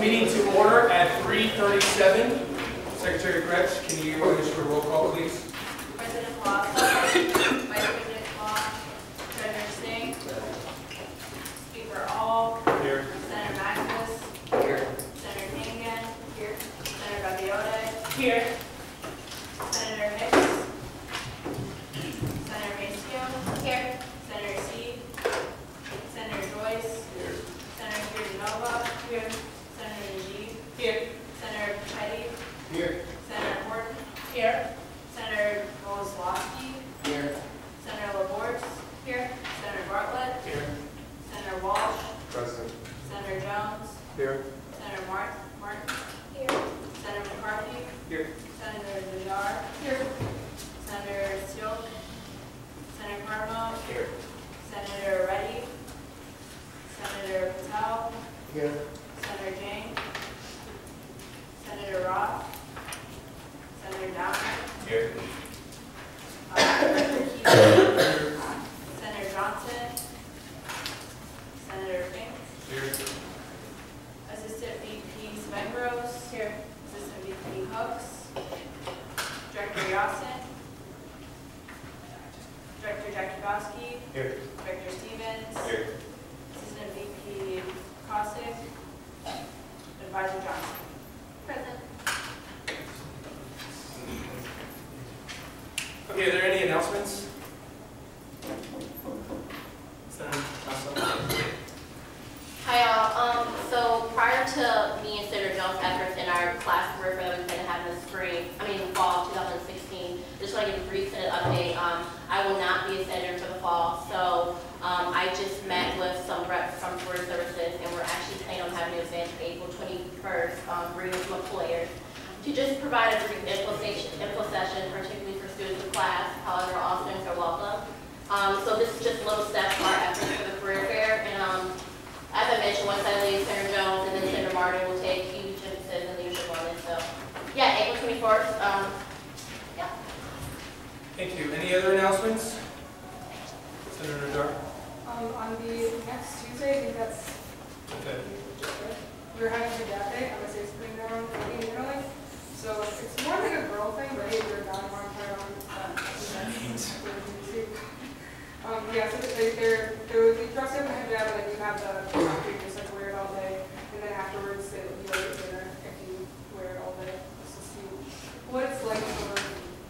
meeting to order at 3:37. Secretary Kretsch, can you issue a roll call, please? President Claus. Vice President Claus. Treasurer Singh. Speaker All. Here. Senator Magnus. Here. Senator Hangan. Here. Senator Gaviota. Here. Senator Hicks. Senator Macio. Here. Senator Seed. Senator Joyce. Here. Senator Kirdanova. Here. Senator Najib. Here. Senator Petty. Here. Senator Horton. Here. Senator Golosowski. Here. Senator LaVorce. Here. Senator Bartlett. Here. Senator Walsh. Present. Senator Jones. Here. Senator Martin. Here. Senator McCarthy. Here. Senator Najjar. Here. Senator Silk. Senator Carmo. Here. Senator Reddy. Senator Patel. Here. Senator James. Senator Roth. Senator Downer. Here. Senator Keeler. Senator Johnson. Senator Finks. Here. Assistant VP Svengross. Here. Assistant VP Hooks. Director Yawson. Director Jakubowski. Here. Director Stevens. Here. Assistant VP Cossack. Advisor Johnson. Present. Okay, are there any announcements? Senator Johnson. Hi all. So prior to me and Senator Jones' efforts in our class work that we've been having in the fall of 2016, just want to give a brief update. I will not be a senator for the fall, so I just met with some reps from Board Services, and we're actually planning on having an event April 21st, bringing some employers to just provide a brief info session, particularly for students of class. However, all students are welcome. So this is just a little step of our efforts for the career fair, and as I mentioned, once I leave, Senator Jones and then Senator Martin will take huge emphasis and leadership on this. So, yeah, April 24th. Yeah. Thank you. Any other announcements? Senator Najjar. On the next Tuesday, I think that's Okay. we're having a dad day. I'm gonna say spring down internally. So it's more like a girl thing, but hey, we're down more entire on yeah, so they dress up and have like you have the you just like wear it all day, and then afterwards they will be like dinner if you wear it all day, just to see what it's like for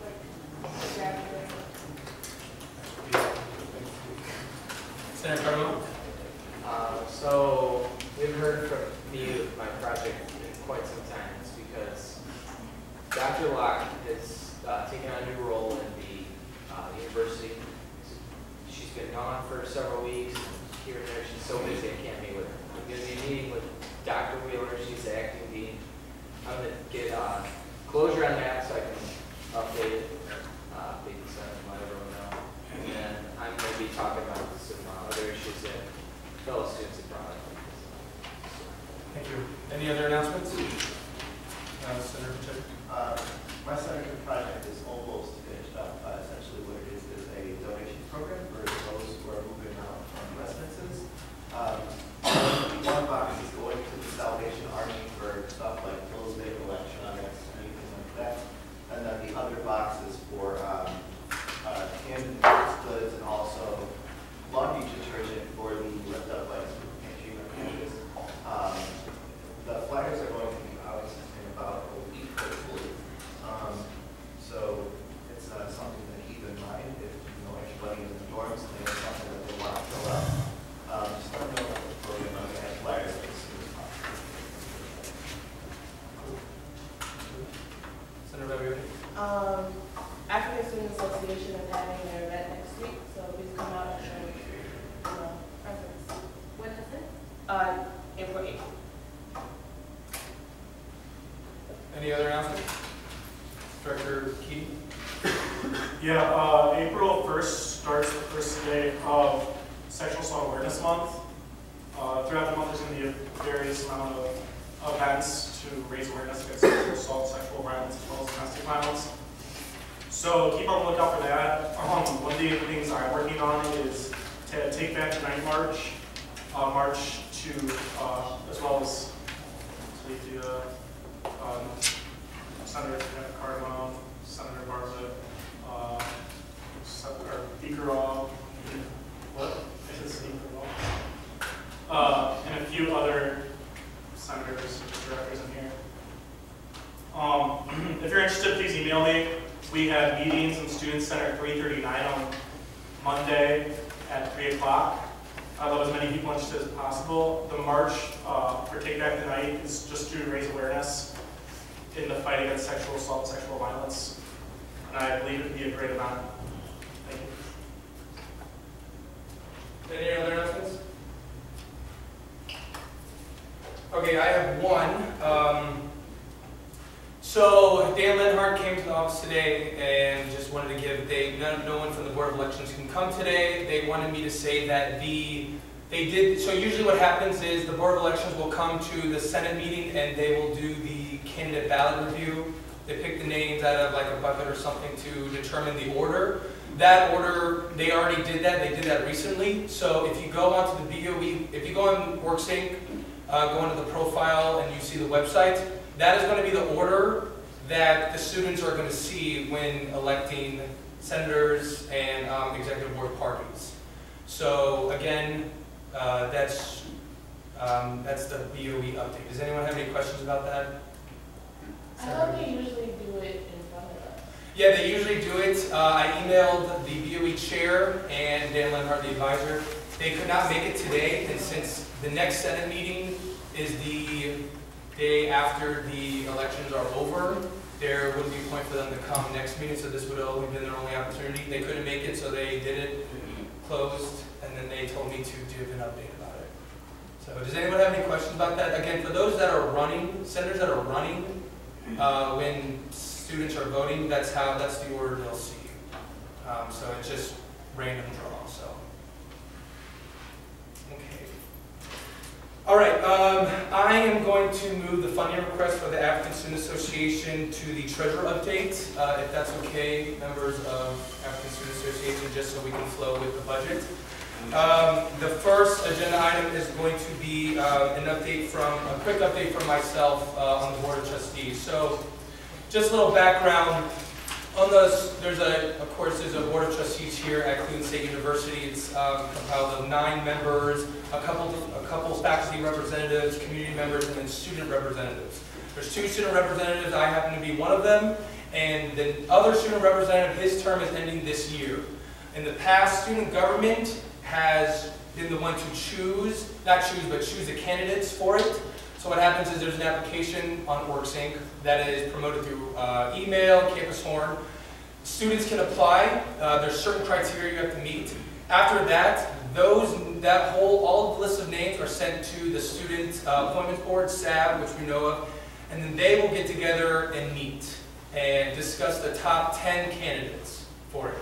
like a dad day. Senator Carmo. So we've heard from me with my project in quite some time. It's because Dr. Locke has taken on a new role in the university. She's been gone for several weeks. Here and there, she's so busy I can't meet with her. I'm going to be meeting with Dr. Wheeler. She's the acting dean. I'm going to get closure on that so I can update it, maybe let everyone know. And then I'm going to be talking about some other issues that fellow students have brought up. Thank you. Any other announcements? Senator Pacheco. My second project is almost finished up. Essentially what it is a donation program for those who are moving out from residences. One box is going to the Salvation Army for stuff like clothes, electronics, anything like that. And then the other box is for canned goods and also laundry detergent for the lift up lights for pantry and campus. The flyers are going to be out in about a week, hopefully. So it's something to keep in mind if you know anybody in the dorms and they have something that they want to fill out. Just let me know about the program. I'm going to have flyers as soon as possible. Senator Gaviota. African Student Association is having their event next week, so please come out and show presence. When is it? April 8th. Any other announcements? Director Key. Yeah, April 1st starts the first day of Sexual Assault Awareness Month. Throughout the month, there's going to be a various amount of events to raise awareness against sexual assault, sexual violence, as well as domestic violence. So keep on the lookout for that. One of the things I'm working on is to take back the night march, march to, as well as obviously via Senator Cardamone, Senator Bartlett, Senator Beakerall, what? I said Beakerall. And a few other senators and directors in here. If you're interested, please email me. We have meetings in Student Center 339 on Monday at 3 o'clock. I'd love as many people interested as possible. The march for Take Back the Night is just to raise awareness in the fight against sexual assault and sexual violence. And I believe it would be a great event. Thank you. Any other announcements? Okay, I have one. So Dan Lenhart came to the office today and just wanted to give, no one from the Board of Elections can come today. They wanted me to say that so usually what happens is the Board of Elections will come to the Senate meeting and they will do the candidate ballot review. They pick the names out of like a bucket or something to determine the order. That order, they already did that. They did that recently. So if you go onto the BOE, if you go on WorkSync, go into the profile and you see the website, that is going to be the order that the students are going to see when electing senators and executive board parties. So again, that's the BOE update. Does anyone have any questions about that? I thought they usually do it in front of us. Yeah, they usually do it. I emailed the BOE chair and Dan Lenhart, the advisor. They could not make it today, and since the next Senate meeting is the day after the elections are over, there wouldn't be a point for them to come next meeting, so this would have only been their only opportunity. They couldn't make it, so they did it, closed, and then they told me to give an update about it. So does anyone have any questions about that? Again, for those that are running, senators that are running, when students are voting, that's the order they'll see. So it's just random draw, so. Okay. All right, I am going to move the funding request for the African Student Association to the treasurer update, if that's okay, members of African Student Association, just so we can flow with the budget. The first agenda item is going to be a quick update from myself on the Board of Trustees. So, just a little background on those. There's a Board of Trustees here at Cleveland State University. It's compiled of 9 members, a couple faculty representatives, community members, and then student representatives. There's 2 student representatives. I happen to be one of them, and the other student representative, his term is ending this year. In the past, student government has been the one to choose the candidates for it. So what happens is there's an application on WorkSync that is promoted through email, Campus Horn. Students can apply. There's certain criteria you have to meet. After that, all of the list of names are sent to the Student Appointments Board, SAB, which we know of, and then they will get together and meet and discuss the top 10 candidates for it.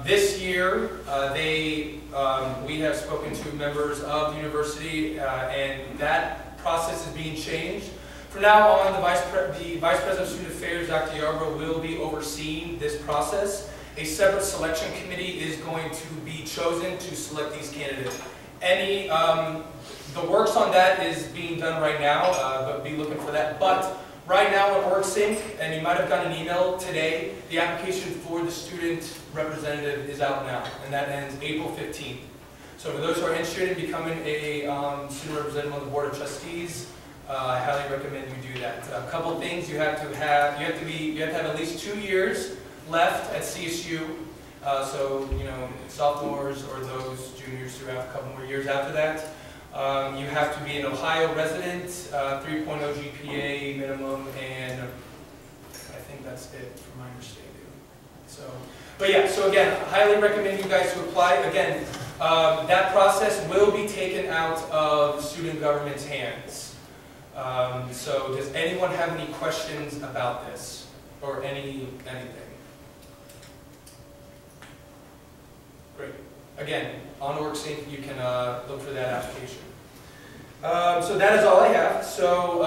This year, we have spoken to members of the university, and that process is being changed. From now on, the Vice President of Student Affairs, Dr. Yarbrough, will be overseeing this process. A separate selection committee is going to be chosen to select these candidates. The works on that is being done right now, but be looking for that. But right now on WorkSync, and you might have gotten an email today, the application for the student representative is out now, and that ends April 15th. So for those who are interested in becoming a student representative on the Board of Trustees, I highly recommend you do that. A couple things: you have to have at least 2 years left at CSU. So sophomores or those juniors who have a couple more years after that. You have to be an Ohio resident, 3.0 GPA minimum, and I think that's it from my understanding. So again, I highly recommend you guys to apply. Again, that process will be taken out of student government's hands. So does anyone have any questions about this or anything? Great. Again, on WorkSync, you can look for that application. So that is all I have. So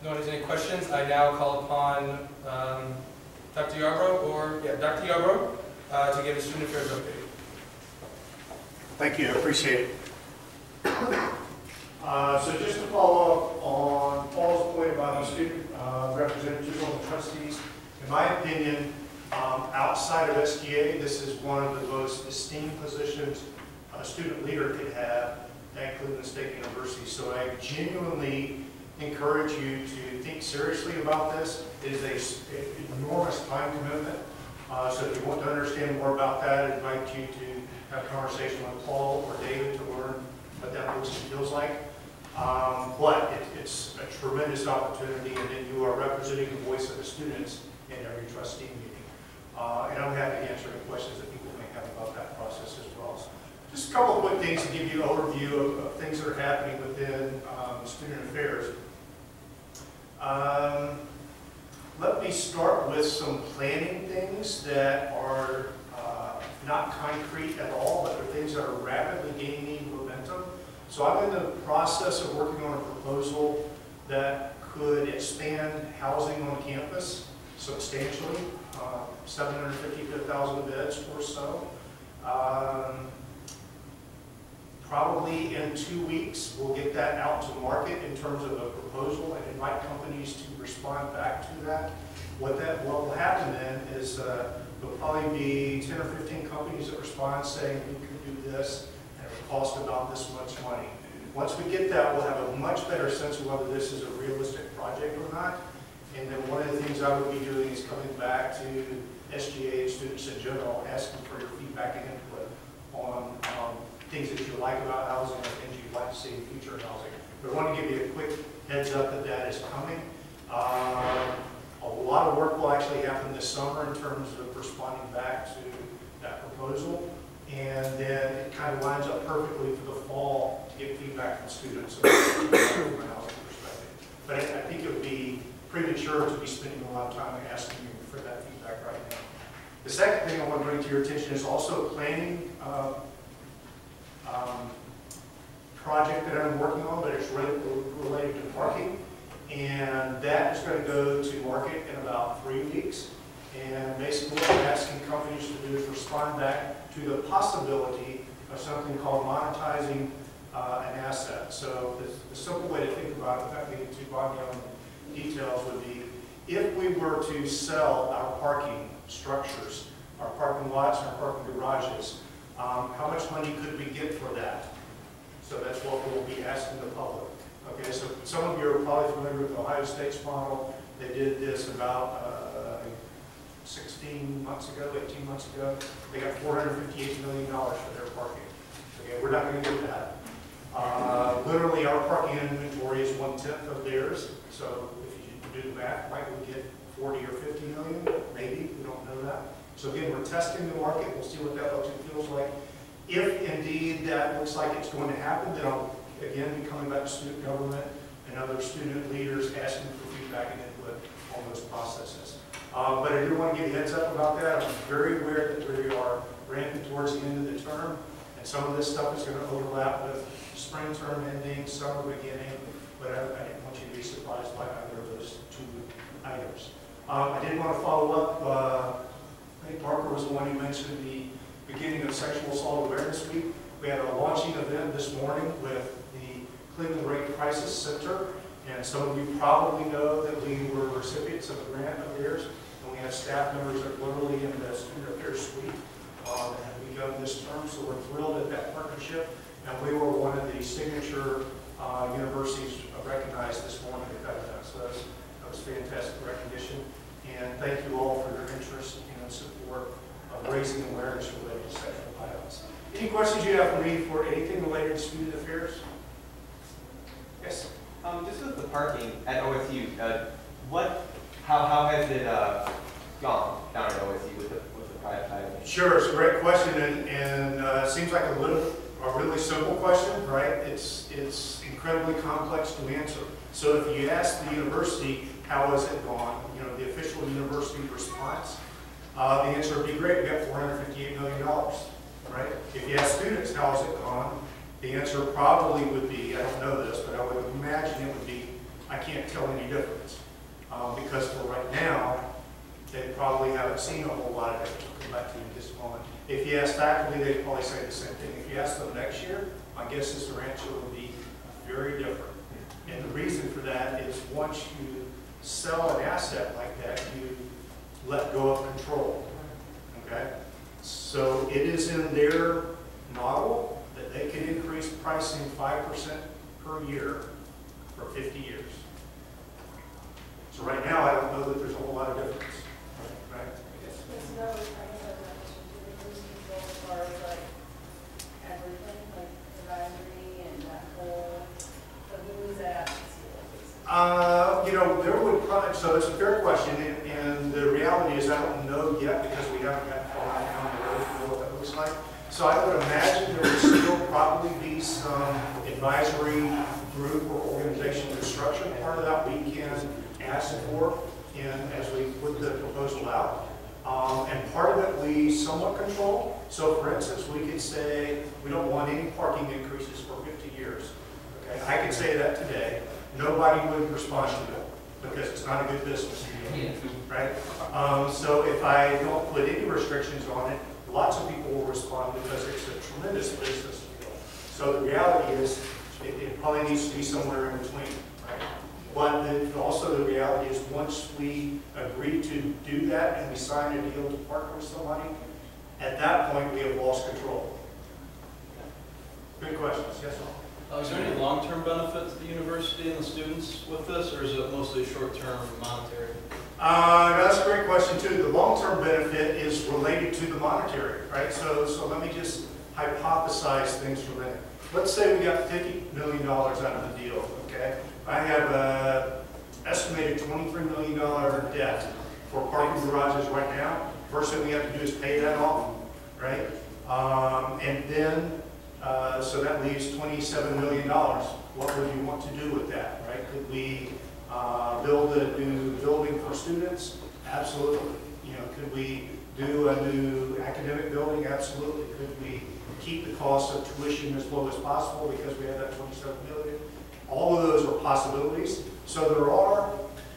no one has any questions. I now call upon Dr. Yarbrough, Dr. Yarbrough, to give a student affairs update. Thank you. I appreciate it. So just to follow up on Paul's point about the student representatives on the trustees, in my opinion, outside of SGA, this is one of the most esteemed positions a student leader could have at Cleveland State University. So I genuinely encourage you to think seriously about this. It is an enormous time commitment. So if you want to understand more about that, I invite you to have a conversation with Paul or David to learn what that looks and feels like. But it's a tremendous opportunity, and then you are representing the voice of the students in every trustee meeting. And I'm happy to answer any questions that people may have about that process as well. So just a couple of quick things to give you an overview of things that are happening within student affairs. Let me start with some planning things that are not concrete at all, but are things that are rapidly gaining momentum. So I'm in the process of working on a proposal that could expand housing on campus substantially, 750 to 1,000 beds or so. Probably in 2 weeks, we'll get that out to market in terms of a proposal and invite companies to respond back to that. What will happen then is there'll probably be 10 or 15 companies that respond saying we could do this and it will cost about this much money. Once we get that, we'll have a much better sense of whether this is a realistic project or not. And then one of the things I would be doing is coming back to SGA and students in general, asking for your feedback and input on things that you like about housing or things you'd like to see in future housing. But I want to give you a quick heads up that that is coming. A lot of work will actually happen this summer in terms of responding back to that proposal. And then it kind of lines up perfectly for the fall to get feedback from students from a housing perspective. But I think it would be premature to be spending a lot of time asking you for that feedback right now. The second thing I want to bring to your attention is also a planning project that I'm working on, but it's related to parking. And that is going to go to market in about 3 weeks. And basically what I'm asking companies to do is respond back to the possibility of something called monetizing an asset. So the simple way to think about it, without getting too bogged down in details, would be if we were to sell our parking structures, our parking lots, and our parking garages, how much money could we get for that? So that's what we'll be asking the public. Okay, so some of you are probably familiar with Ohio State's model. They did this about 16 months ago, 18 months ago. They got $458 million for their parking. Okay, we're not going to do that. Literally, our parking inventory is 1/10 of theirs. So if you do the math, might we get 40 or 50 million? Maybe, we don't know that. So again, we're testing the market. We'll see what that looks and feels like. If indeed that looks like it's going to happen, then I'll again be coming back to student government and other student leaders asking for feedback and input on those processes. But I do want to give you a heads up about that. I'm very aware that we are ramping towards the end of the term, and some of this stuff is going to overlap with spring term ending, summer beginning, but I didn't want you to be surprised by either of those two items. I did want to follow up. I think Parker was the one who mentioned the beginning of Sexual Assault Awareness Week. We had a launching event this morning with the Cleveland Rape Crisis Center, and some of you probably know that we were recipients of a grant of theirs, and we have staff members that are literally in the student affairs suite that have begun this term, so we're thrilled at that partnership, and we were one of the signature universities recognized this morning at that event, so that was fantastic recognition, and thank you all for your interest and support of raising awareness related to sexual violence. Any questions you have for me for anything related to student affairs? Yes? Just with the parking at OSU, how has it gone down at OSU with the private side? Sure, it's a great question, and it seems like a really simple question, right? It's incredibly complex to answer. So if you ask the university, how has it gone, the official university response, the answer would be great. We got $458 million, right? If you ask students, how has it gone, the answer probably would be, I don't know this, but I would imagine it would be, I can't tell any difference. Because for right now, they probably haven't seen a whole lot of it. I'll come back to you in just a moment. If you ask faculty, they'd probably say the same thing. If you ask them next year, my guess is their answer would be very different. And the reason for that is once you sell an asset like that, you let go of control, okay? So it is in their model that they can increase pricing 5% per year for 50 years. So right now, I don't know that there's a whole lot of difference, right? Yes, no, I guess I have that question too. Who's control as far as like everything, like advisory and that whole, so who is that? You know, there would probably, so it's a fair question, and the reality is I don't know yet because we haven't got far down the road to know what that looks like. So I would imagine there would still probably be some advisory group or organization construction. Part of that we can ask for as we put the proposal out. And part of it we somewhat control. So for instance, we could say we don't want any parking increases for 50 years. Okay, I could say that today. Nobody would respond to it because it's not a good business deal, right? So if I don't put any restrictions on it, lots of people will respond because it's a tremendous business deal. So the reality is it probably needs to be somewhere in between, right? But also the reality is once we agree to do that and we sign a deal to partner with somebody, at that point we have lost control. Good questions, yes, sir? Is there any long-term benefit to the university and the students with this, or is it mostly short-term monetary? That's a great question too. The long-term benefit is related to the monetary, right? So let me just hypothesize things from there. Let's say we got $50 million out of the deal, okay? I have an estimated $23 million debt for parking garages right now. First thing we have to do is pay that off, right? And then so that leaves $27 million. What would you want to do with that, right? Could we build a new building for students? Absolutely. You know, could we do a new academic building? Absolutely. Could we keep the cost of tuition as low as possible because we have that $27 million? All of those are possibilities. So there are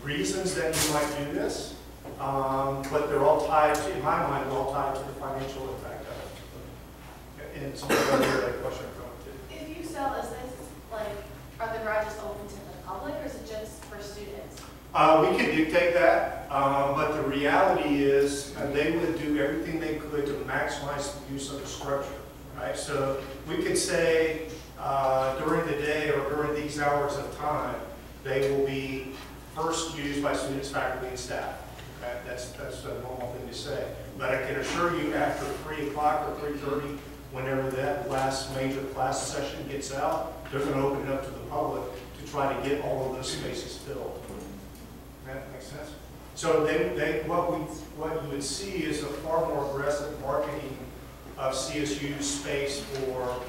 reasons that you might do this, but they're all tied to, in my mind, they're all tied to the financial impact of it. And somebody over here had a question or comment too. If you sell, is this like, are the garages open to the public or is it just for students? We can dictate that, but the reality is they would do everything they could to maximize the use of the structure, right? So we could say during the day or during these hours of time, they will be first used by students, faculty, and staff. Okay? That's a normal thing to say. But I can assure you after 3 o'clock or 3:30, whenever that last major class session gets out, they're going to open it up to the public to try to get all of those spaces filled. That makes sense? So what you would see is a far more aggressive marketing of CSU's space for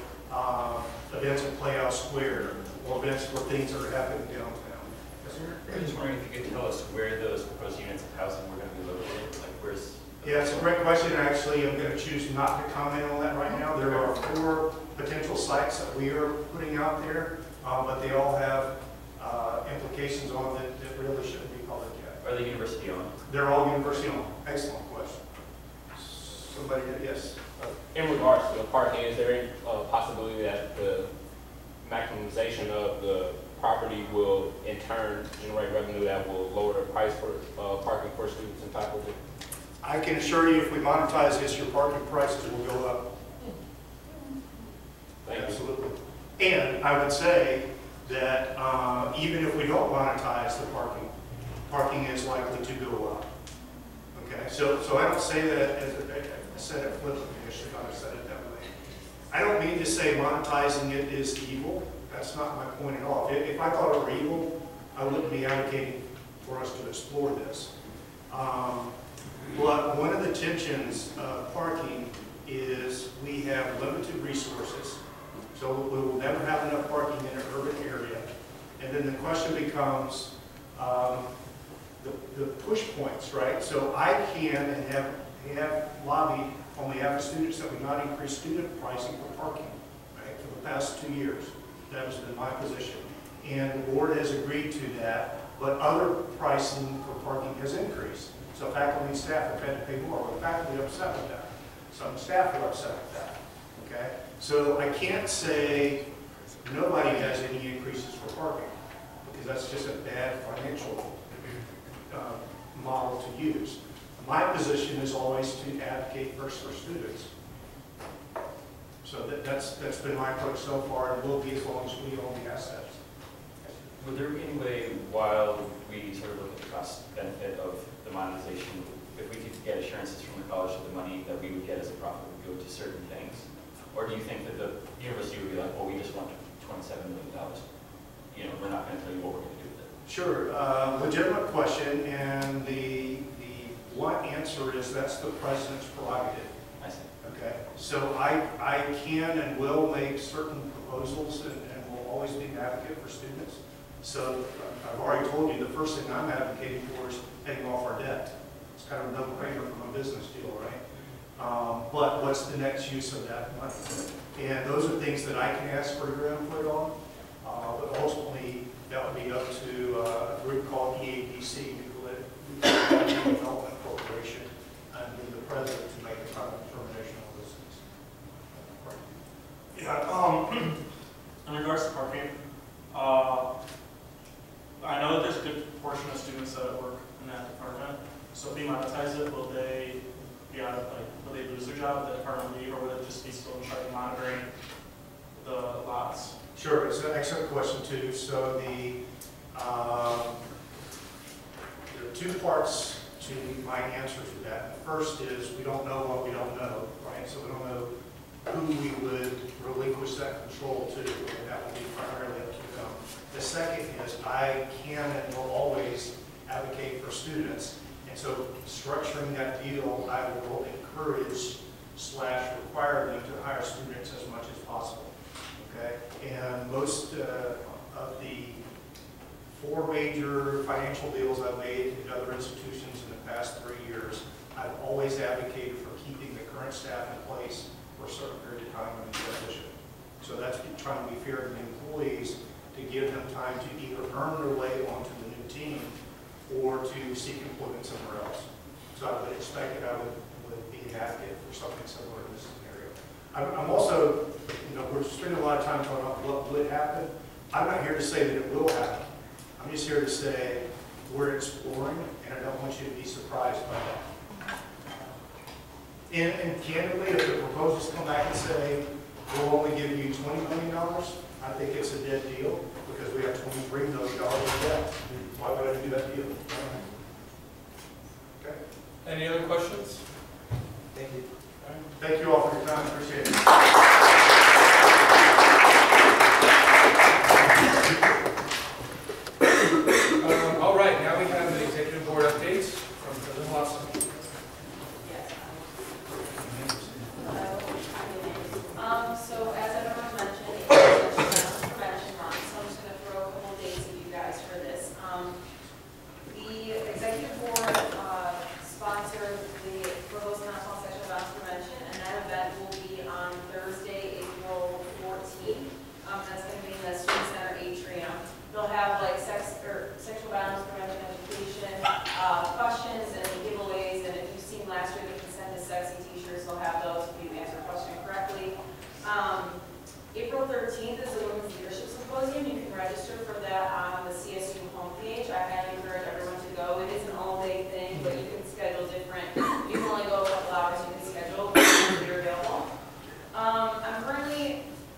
events at Playhouse Square or events for things that are happening downtown. Yes, sir? I was just wondering if you could tell us where those proposed units of housing were going to be located. Like where's? Yeah, it's a great question. Actually, I'm going to choose not to comment on that right now. There are 4 potential sites that we are putting out there, but they all have implications on it that really shouldn't be public yet. Are they university owned? They're all university owned. Excellent question. Somebody, yes. In regards to the parking, is there any possibility that the maximization of the property will in turn generate revenue that will lower the price for parking for students in faculty? I can assure you if we monetize this, your parking prices will go up. Absolutely. And I would say that even if we don't monetize the parking is likely to go up. Okay, so I don't say that as I said it flippantly. I should not have said it that way. I don't mean to say monetizing it is evil. That's not my point at all. If I thought it were evil, I wouldn't be advocating for us to explore this. But one of the tensions of parking is we have limited resources. So we will never have enough parking in an urban area. And then the question becomes the push points, right? So I can and have lobbied on behalf of students that we not increase student pricing for parking, right, for the past 2 years. That has been my position. And the board has agreed to that, but other pricing for parking has increased. So faculty and staff have had to pay more. Well, the faculty are upset with that. Some staff are upset with that. Okay? So I can't say nobody has any increases for parking, because that's just a bad financial model to use. My position is always to advocate first for students. So that's been my approach so far, and will be as long as we own the assets. Would there be any way, while we sort of look at the cost benefit of the monetization, if we could get assurances from the college that the money that we would get as a profit would go to certain things? Or do you think that the university would be like, well, we just want $27 million. You know, we're not going to tell you what we're going to do with it. Sure, legitimate question, and the blunt answer is that's the president's prerogative. I see. Okay, so I can and will make certain proposals and will always be an advocate for students. So I've already told you the first thing I'm advocating for is paying off our debt. It's kind of a no-brainer from a business deal, right? But what's the next use of that money? And those are things that I can ask for your input on. But ultimately, that would be up to a group called EADC, Nuclear Development Corporation, and then the president to make a final determination on those things. Yeah, in regards to parking, I know that there's a good portion of students that work in that department. So if we monetize it, will they be out of, like, will they lose their job at the department leave, or would it just be still in charge of monitoring the lots? Sure, it's an excellent question too. So there are two parts to my answer to that. The first is we don't know what we don't know, right? So we don't know who we would relinquish that control to, and that would be primarily up to them. The second is I can and will always advocate for students, and so structuring that deal, I will encourage / require them to hire students as much as possible. Okay, and most of the 4 major financial deals I've made in other institutions in the past 3 years, I've always advocated for keeping the current staff in place for a certain period of time in the transition. So that's trying to be fair to the employees, to give them time to either earn their way onto the new team or to seek employment somewhere else. So I would expect that I would be an advocate for something similar in this scenario. I'm also, we're spending a lot of time talking about what would happen. I'm not here to say that it will happen. I'm just here to say we're exploring, and I don't want you to be surprised by that. And candidly, if the proposals come back and say, we'll only give you $20 million, I think it's a dead deal because we have $23 million in debt. Why would I do that deal? Okay. Any other questions? Thank you. Thank you all for your time. Appreciate it. All right, now we have the executive board updates from President Lawson. So as everyone mentioned, it's National Prevention Month, so I'm just going to throw a couple of dates at you guys for this. The executive board sponsored the proposed National Sexual Violence Prevention, and that event will be on Thursday, April 14th. That's going to be in the Student Center atrium. They'll have like sexual violence prevention education, questions and giveaways, and if you've seen last year the Consent is Sexy t-shirts, they'll have those if you answer a question correctly. April 13th is the Women's Leadership Symposium. You can register for that on the CSU homepage. I highly encourage everyone to go. It is an all-day thing, but you can schedule different. You can only go a couple hours. You can schedule when you're available.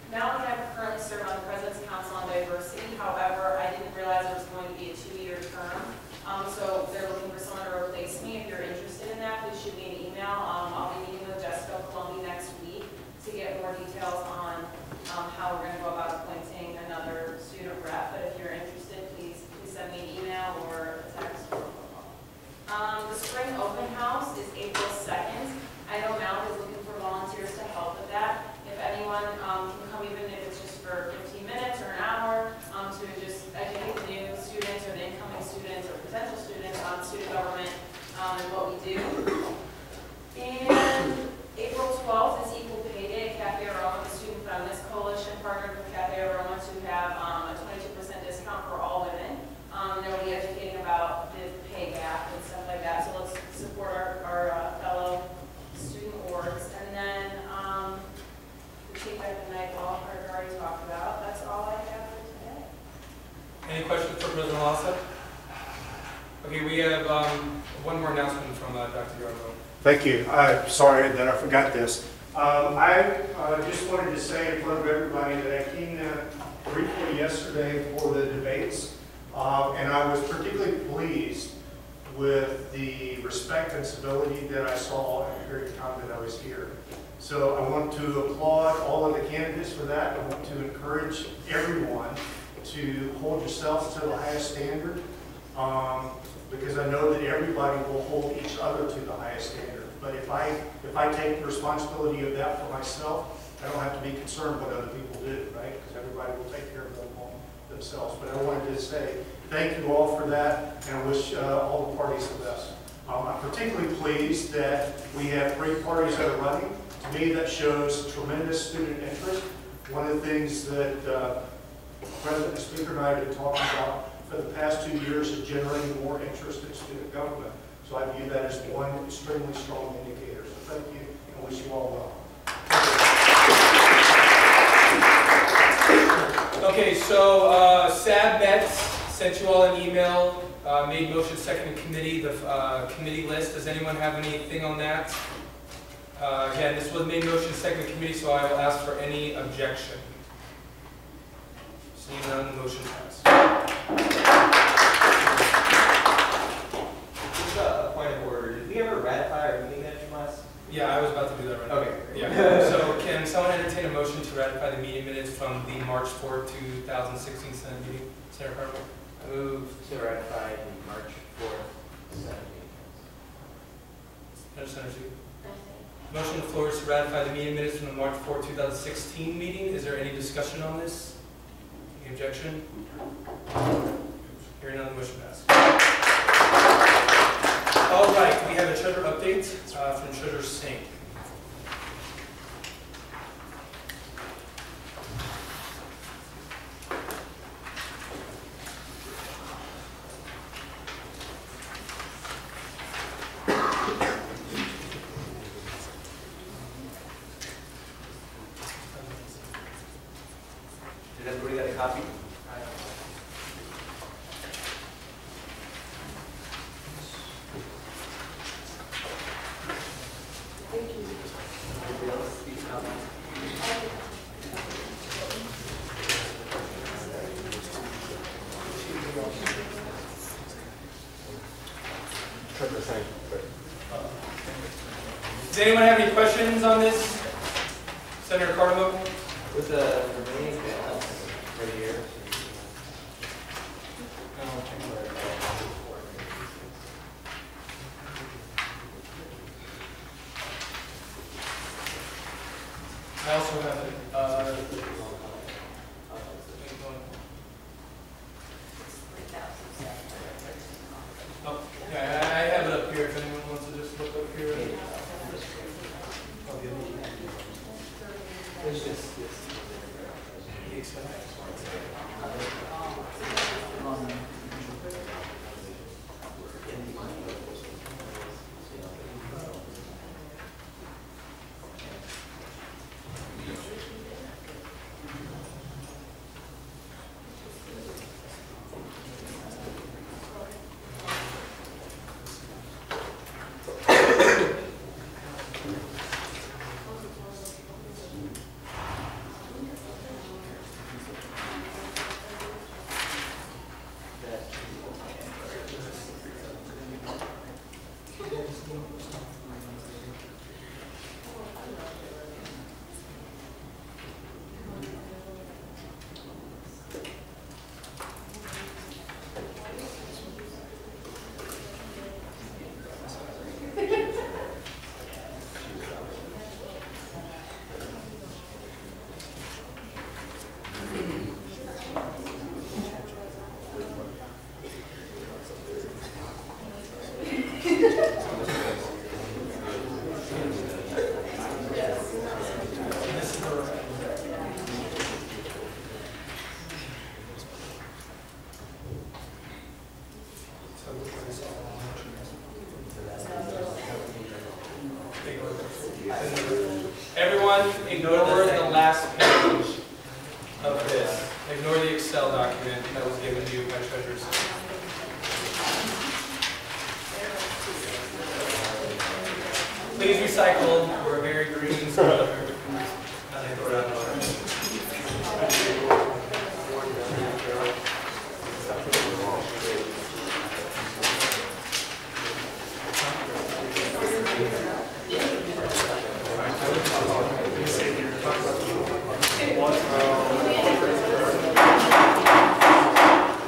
Mallory and I currently serve on the President's Council on Diversity. However, I didn't realize it was going to be a 2-year term. So they're looking for someone to replace me. If you're interested in that, please shoot me an email. I'll be meeting with Jessica Colombi next week to get more details on how we're going to go about appointing another student rep. But if you're interested, please Any questions for President Lassa? Okay, we have one more announcement from Dr. Yarbo. Thank you. I'm sorry that I forgot this. I just wanted to say in front of everybody that I came briefly yesterday for the debates, and I was particularly pleased with the respect and civility that I saw in the period of time that I was here. So I want to applaud all of the candidates for that. I want to encourage everyone to hold yourselves to the highest standard, because I know that everybody will hold each other to the highest standard. But if I take the responsibility of that for myself, I don't have to be concerned what other people do, right? Because everybody will take care of them themselves. But I wanted to say thank you all for that, and I wish all the parties the best. I'm particularly pleased that we have 3 parties that are running. To me, that shows tremendous student interest. One of the things that the President and Speaker and I have been talking about for the past 2 years is generating more interest in student government. So I view that as one extremely strong indicator. So thank you, and wish you all well. Okay, so SAB met, sent you all an email, made motion, second committee, the committee list. Does anyone have anything on that? Again, this was made motion, second committee, so I will ask for any objection. Seeing none, the motion passed. Just a point of order. Did we ever ratify our meeting minutes from last? Yeah, I was about to do that right now. Okay. Yeah. So can someone entertain a motion to ratify the meeting minutes from the March 4, 2016 Senate meeting? Senator Carter? I move to ratify the March 4th Senate meeting. Senator Seeley? Motion on the floor is to ratify the meeting minutes from the March 4, 2016 meeting. Is there any discussion on this? Any objection? Hearing none, the motion passed. All right, we have a treasurer update from Treasurer Singh. Did everybody get a copy? Anybody else speak out? Does anyone have any questions on this? Senator Cardamone? With the remaining balance right here. I also have it. Oh, yeah, I have it up here if anyone wants to just look up here. It's just this. of this. Ignore the Excel document that was given to you by treasurer's. Please recycle. We're very green. So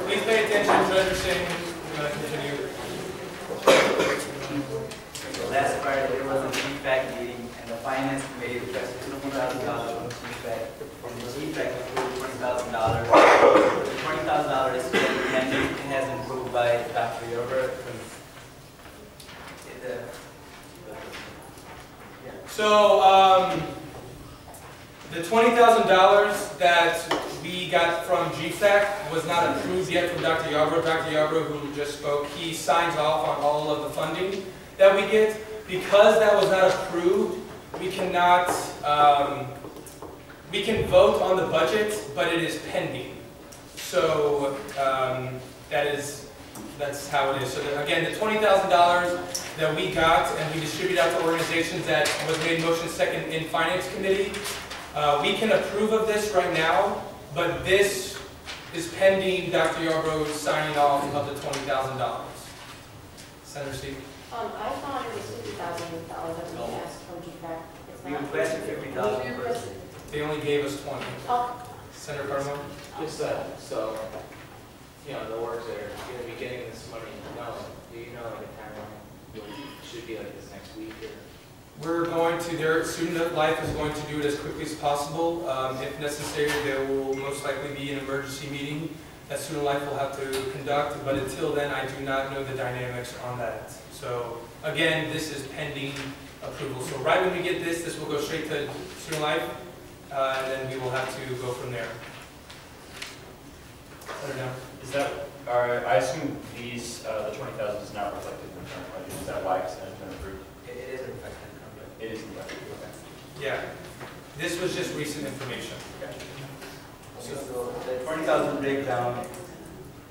please pay attention to understanding. We're going to continue. Last Friday, there was a GFAC meeting, and the finance committee requested $20,000 from GFAC, and the GFAC approved $20,000. The $20,000 is still pending. It hasn't approved by Dr. Yoder. So, the $20,000 that we got from GFAC was not approved yet from Dr. Yarbrough. Dr. Yarbrough, who just spoke, he signs off on all of the funding that we get. Because that was not approved, we cannot, we can vote on the budget, but it is pending. So that's how it is. So again, the $20,000 that we got and we distribute out to organizations that was made motion second in Finance Committee, we can approve of this right now, but this is pending Dr. Yarbrough signing off of the $20,000. Senator Steve? I thought it was $50,000 that we asked from GFAC. It's We not. requested $50,000. They only gave us 20. Oh, Senator Cardamone? Just so, you know, the orgs that are going to be getting this money, do you know like a timeline? It should be like this next week or? We're going to, their student life is going to do it as quickly as possible. If necessary, there will most likely be an emergency meeting that student life will have to conduct, but until then, I do not know the dynamics on that. So again, this is pending approval. So right when we get this, this will go straight to student life, and then we will have to go from there. Is that, I assume these, the 20,000 is not reflected in the current budget. Is that why it's been approved? It is reflected. It is reflected, okay. Yeah. This was just recent information. So the 20,000 breakdown,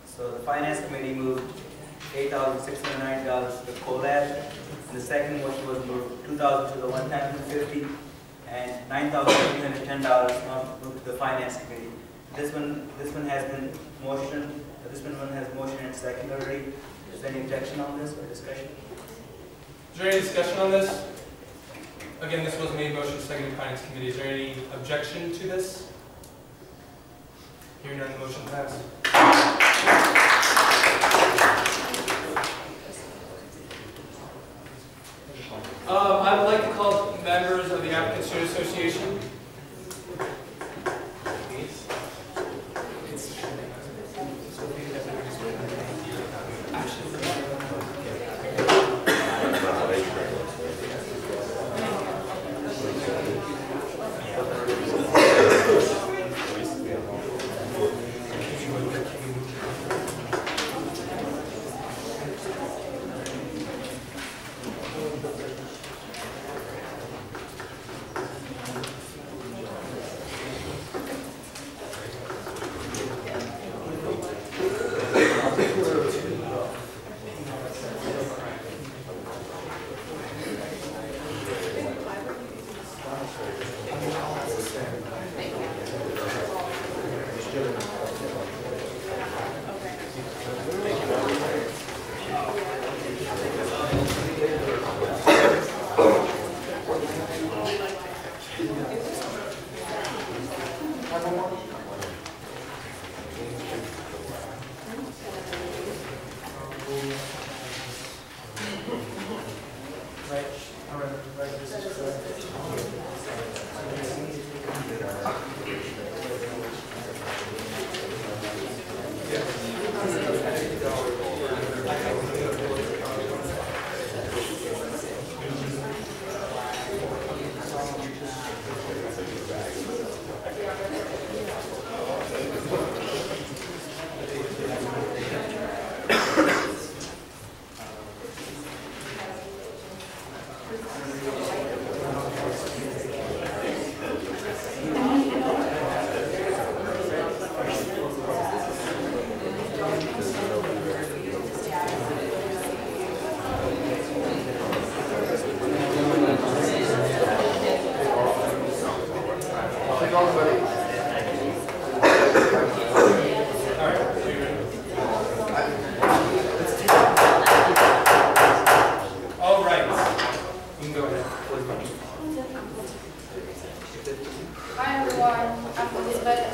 so the finance committee moved $8,690 to the COLAB, and the second motion was moved $2,000 to the one-time 250, and $9,310 moved to the finance committee. This one has been motion. This one has motion and second already. Is there any objection on this or discussion? Is there any discussion on this? Again, this was made motion second in Finance Committee. Is there any objection to this? Hearing none, the motion passed. I would like to call members of the African Student Association.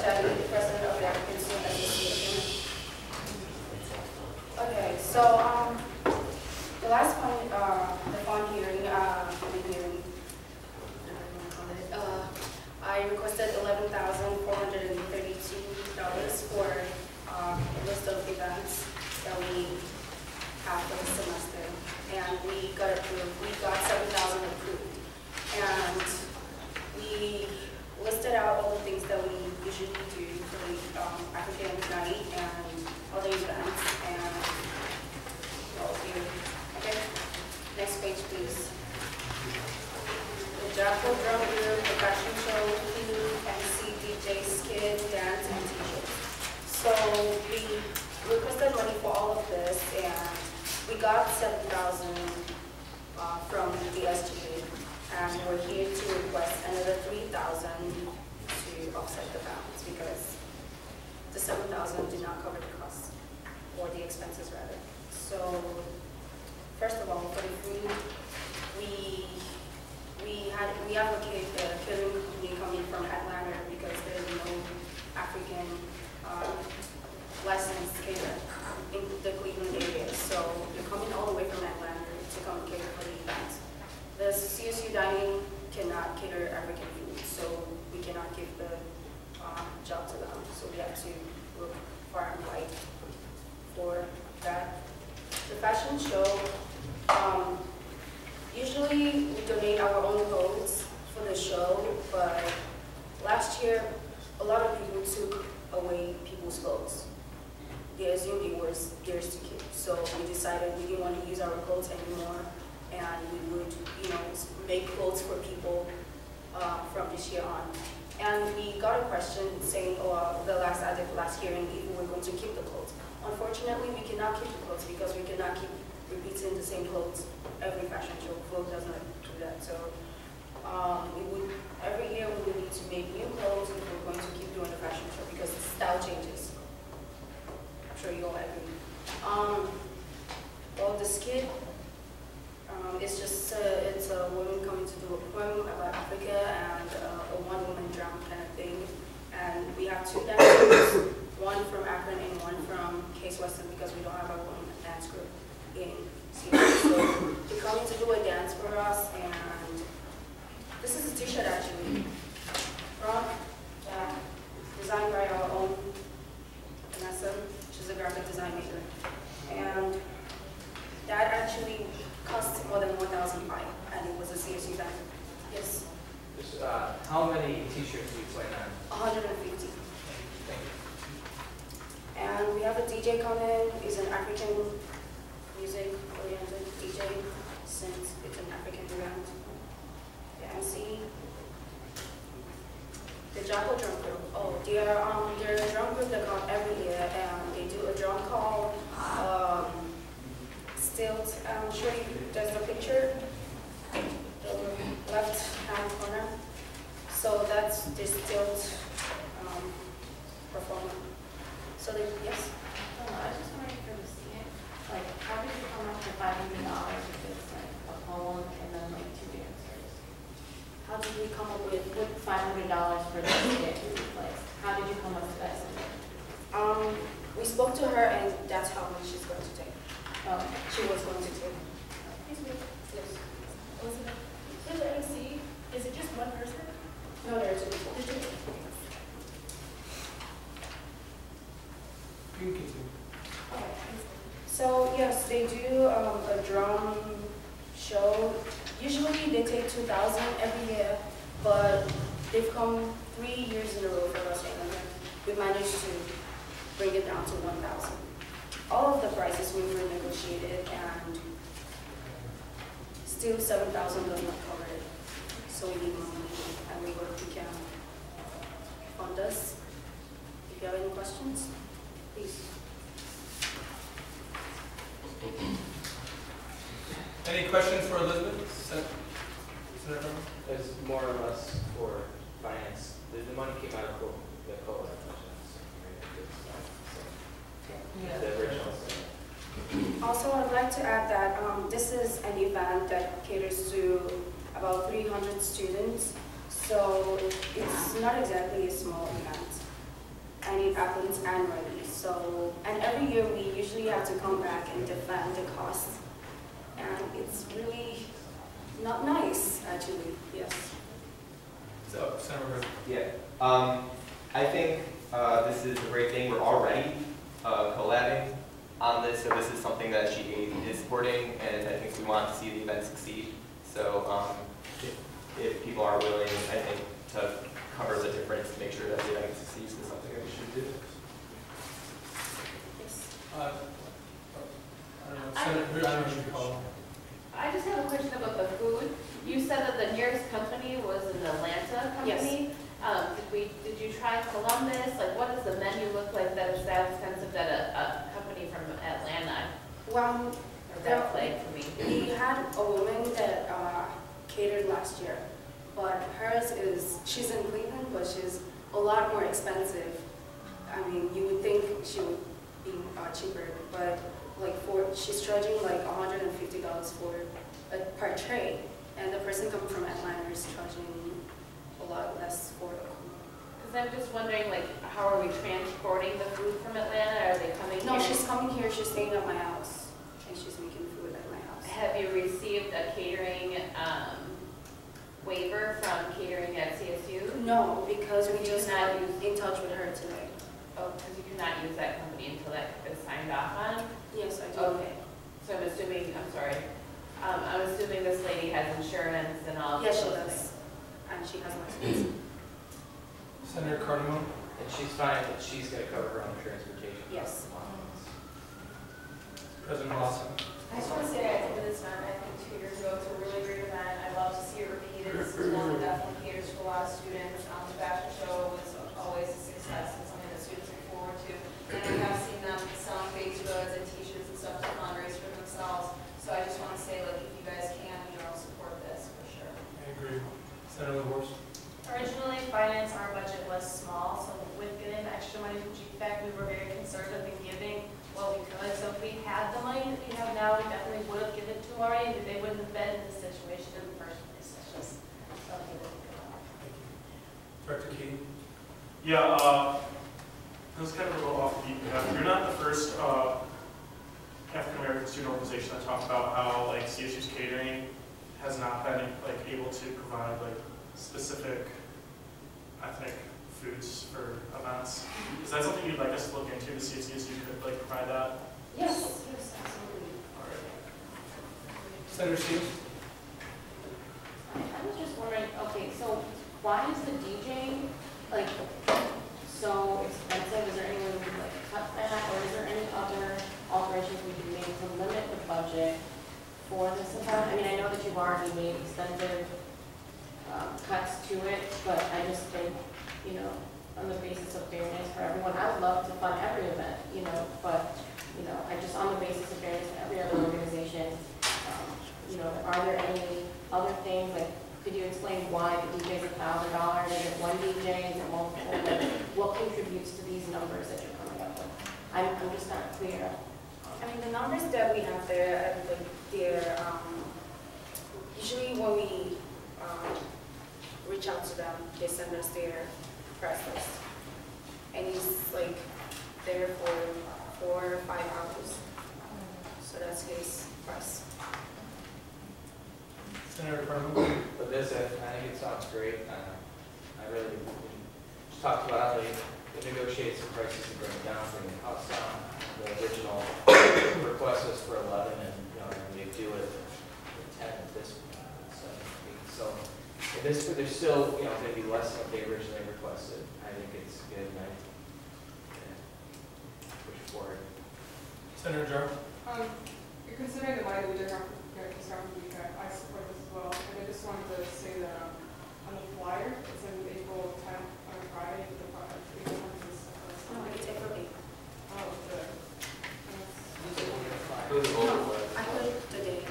Shadi, the president of the African Student Association. Okay, so the last point, the fund hearing, I requested $11,432 for a list of events that we have for the semester, and we got approved. We got 7,000 approved, and we listed out all the things that we usually do for the African night and other events, and all here. Okay, next page, please. The Jackal Drum Group, the fashion show, food, MC, DJ, skit, dance, and t-shirts. So we requested money for all of this, and we got 7,000 from the SGA, and we're here to request another 3,000 to offset the balance because the 7,000 did not cover the costs or the expenses rather. So first of all, for the food, we advocate the catering company coming from Atlanta because there is no African licensed caterer in the Cleveland area. So they're coming all the way from Atlanta to come cater for the events. The CSU Dining cannot cater African food, so we cannot give the job to them. So we have to look far and wide for that. The fashion show, usually we donate our own clothes for the show, but last year a lot of people took away people's clothes. They assumed it was theirs to keep. So we decided we didn't want to use our clothes anymore, and we would, make clothes for people from this year on. And we got a question saying, the last hearing, if we were going to keep the clothes. Unfortunately, we cannot keep the clothes because we cannot keep repeating the same clothes every fashion show. Vogue does not do that. So every year we would need to make new clothes if we're going to keep doing the fashion show because the style changes. I'm sure you all agree. Well, the skit, it's just it's a woman coming to do a poem about Africa and a one-woman drum kind of thing. And we have two dancers, one from Akron and one from Case Western because we don't have our own dance group in Seattle. So they're coming to do a dance for us, and this is a t-shirt actually from designed by our own Vanessa. She's a graphic design major, and that actually cost more than $1,500, and it was a CSU band. Yes. How many t-shirts do you plan on? 150. And we have a DJ coming. He's an African music-oriented DJ since it's an African event. The MC. The Jackal Drum Group. Oh, they're a drum group that come every year, and they do a drum call. Stilt. I'm sure there's a picture. The left-hand corner. So that's the stilt performer. So yes. I just wanted to understand, like, how did you come up with $500 if it's like a poem and then like 2 dancers? How did we come up with $500 for the skit? Like, how did you come up with that? We spoke to her, and that's how much she's going to take. She was going to take. Excuse me. Yes. For the MC, is it just one person? No, there are 2 people. Okay. So yes, they do a drum show. Usually they take 2,000 every year, but they've come 3 years in a row for us, and we managed to bring it down to 1,000. All of the prices we renegotiated, and still 7,000 does not cover it. So we need more money, and we hope we can fund us. If you have any questions, please. Any questions for Elizabeth? Senator? It's more or less for finance. The money came out of the COLA. The original. Also, I'd like to add that this is an event that caters to about 300 students, so it's not exactly a small event. happens annually. So, and every year we usually have to come back and defend the costs. And it's really not nice, actually, yes. So, Senator Burke. Yeah. I think this is a great thing. We're already collabing on this, so this is something that she is supporting, and I think we want to see the event succeed. So if people are willing, I think, to cover the difference to make sure that the event succeeds is something that we should do. I don't know, Senator, I don't know if you call. I just have a question about the food. You said that the nearest company was an Atlanta company. Did you try Columbus? Like, what does the menu look like that is that expensive that a company from Atlanta Well, or that played for me? we had a woman that catered last year, but hers is, she's in Cleveland, but she's a lot more expensive. I mean, you would think she would be cheaper, but like she's charging like $150 per tray, and the person coming from Atlanta is charging a lot less for it. Because I'm just wondering, like, how are we transporting the food from Atlanta? Are they coming here? No, she's coming here, she's staying at my house, and she's making food at my house. Have you received a catering waiver from catering at CSU? No, because we You just not got use- in touch with her today. Oh, because you cannot use that company until that is signed off on? Yes, I do. Okay. So I'm assuming, I'm sorry, I'm assuming this lady has insurance and all of those Yes, she things. does, and she has license. Senator Cardamone. And she's fine, but she's gonna cover her own transportation. Yes. President Lawson. I just want to say I attended this event, I think 2 years ago. It's a really great event. I'd love to see it repeated. This is one that definitely caters to a lot of students. The fashion show was always a success and something that students look forward to. And I have seen them selling baked goods and t-shirts and stuff to fundraise for themselves. So I just want to say, like, if you guys can, support this for sure. I agree. Senator LaHorse. Originally, finance, our budget was small, so with getting the extra money from GFAC, we were very conservative in giving what we could. So if we had the money that we have now, we definitely would have given it to already, but they wouldn't have been in this situation in the first place. It's just something to think about. Director Key. Yeah, this is kind of a little off the beaten path. You're not the first African American student organization that talked about how like CSU's catering has not been like able to provide like specific ethnic foods for events. Is that something you'd like us to look into to see if CSU could like provide that? Yes, yes, absolutely. All right. Senator Stevens. I was just wondering, okay, so why is the DJ like so expensive? Is there any way we can like cut that, or is there any other alterations we can make to limit the budget for this event? I mean, I know that you've already made extensive cuts to it, but I just think, on the basis of fairness for everyone, I would love to fund every event, but, I just, on the basis of fairness for every other organization, are there any other things, like, could you explain why the DJ is $1,000? Is it one DJ? Is it multiple? Like, what contributes to these numbers that you're coming up with? I'm just not clear. I mean, the numbers that we have there, they're, usually when we reach out to them, they send us their price list. And it's like there for 4 or 5 hours. So that's his price. Senator Cardamone. But this, I think it sounds great. I really just talked about how they negotiate some prices to bring it down, bring the cost down. The original request was for 11, and they do it for 10 at this point. So there's still going to be less than what they originally requested. I think it's good, and I push forward. Senator Jar. Considering the money that we did have to start with weekend, I support this as well. And I just wanted to say that on the flyer, it says April 10th on Friday, but the product is No, it's April 8th. Oh, good. No, I put the date,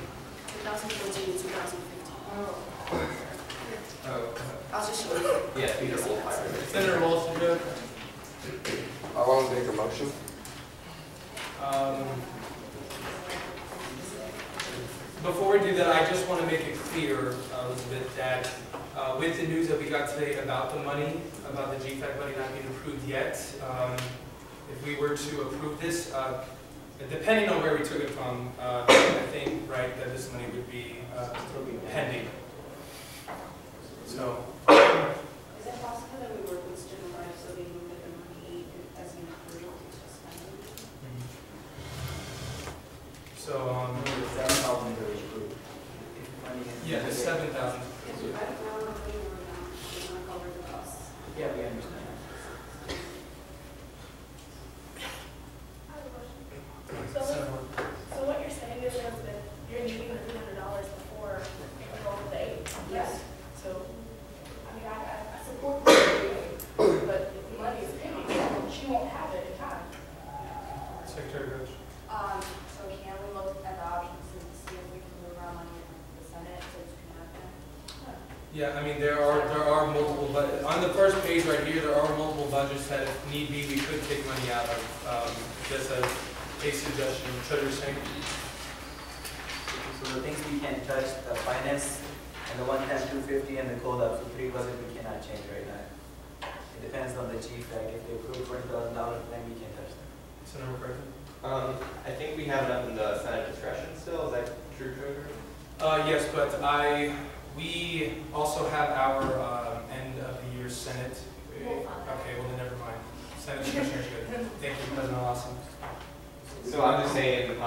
2014 to 2015. Oh. I'll just show you. Yeah, Peter Wolfheimer. Senator Walsh, you good? I want to make a motion. Before we do that, I just want to make it clear, Elizabeth, that With the news that we got today about the money, about the GFAC money not being approved yet, if we were to approve this, depending on where we took it from, I think, right, that this money would be pending. So. Is it possible that we work with student life so they can get the money as an approval to spend it? So, The 7,000 is approved. yeah, the 7,000. I don't know if they were not, they want to cover the costs. Yeah, we understand. So what you're saying is that you're needing the $300 before April date? Yes. So, I mean, I support what you're doing, but if the money is pending, she won't have it in time. Secretary Gross. So can we look at the options and see if we can move around money in the Senate so it can happen? Yeah, I mean, there are multiple, but on the first page right here, there are multiple budgets that if need be, we could take money out of, just as a suggestion. Treasurer Singh? So the things we can touch, the finance and the 110, 250 and the code up to 3 budget we cannot change right now. It depends on the GFAC. If they approve $20,000, then we can touch them. Senator McCarthy? I think we have enough in the Senate discretion still, is that true, Treasurer? Yes, but we also have our end of the year Senate. Okay, well then never mind. Senate discussion is good. Thank you, President Lawson. So I'm just saying,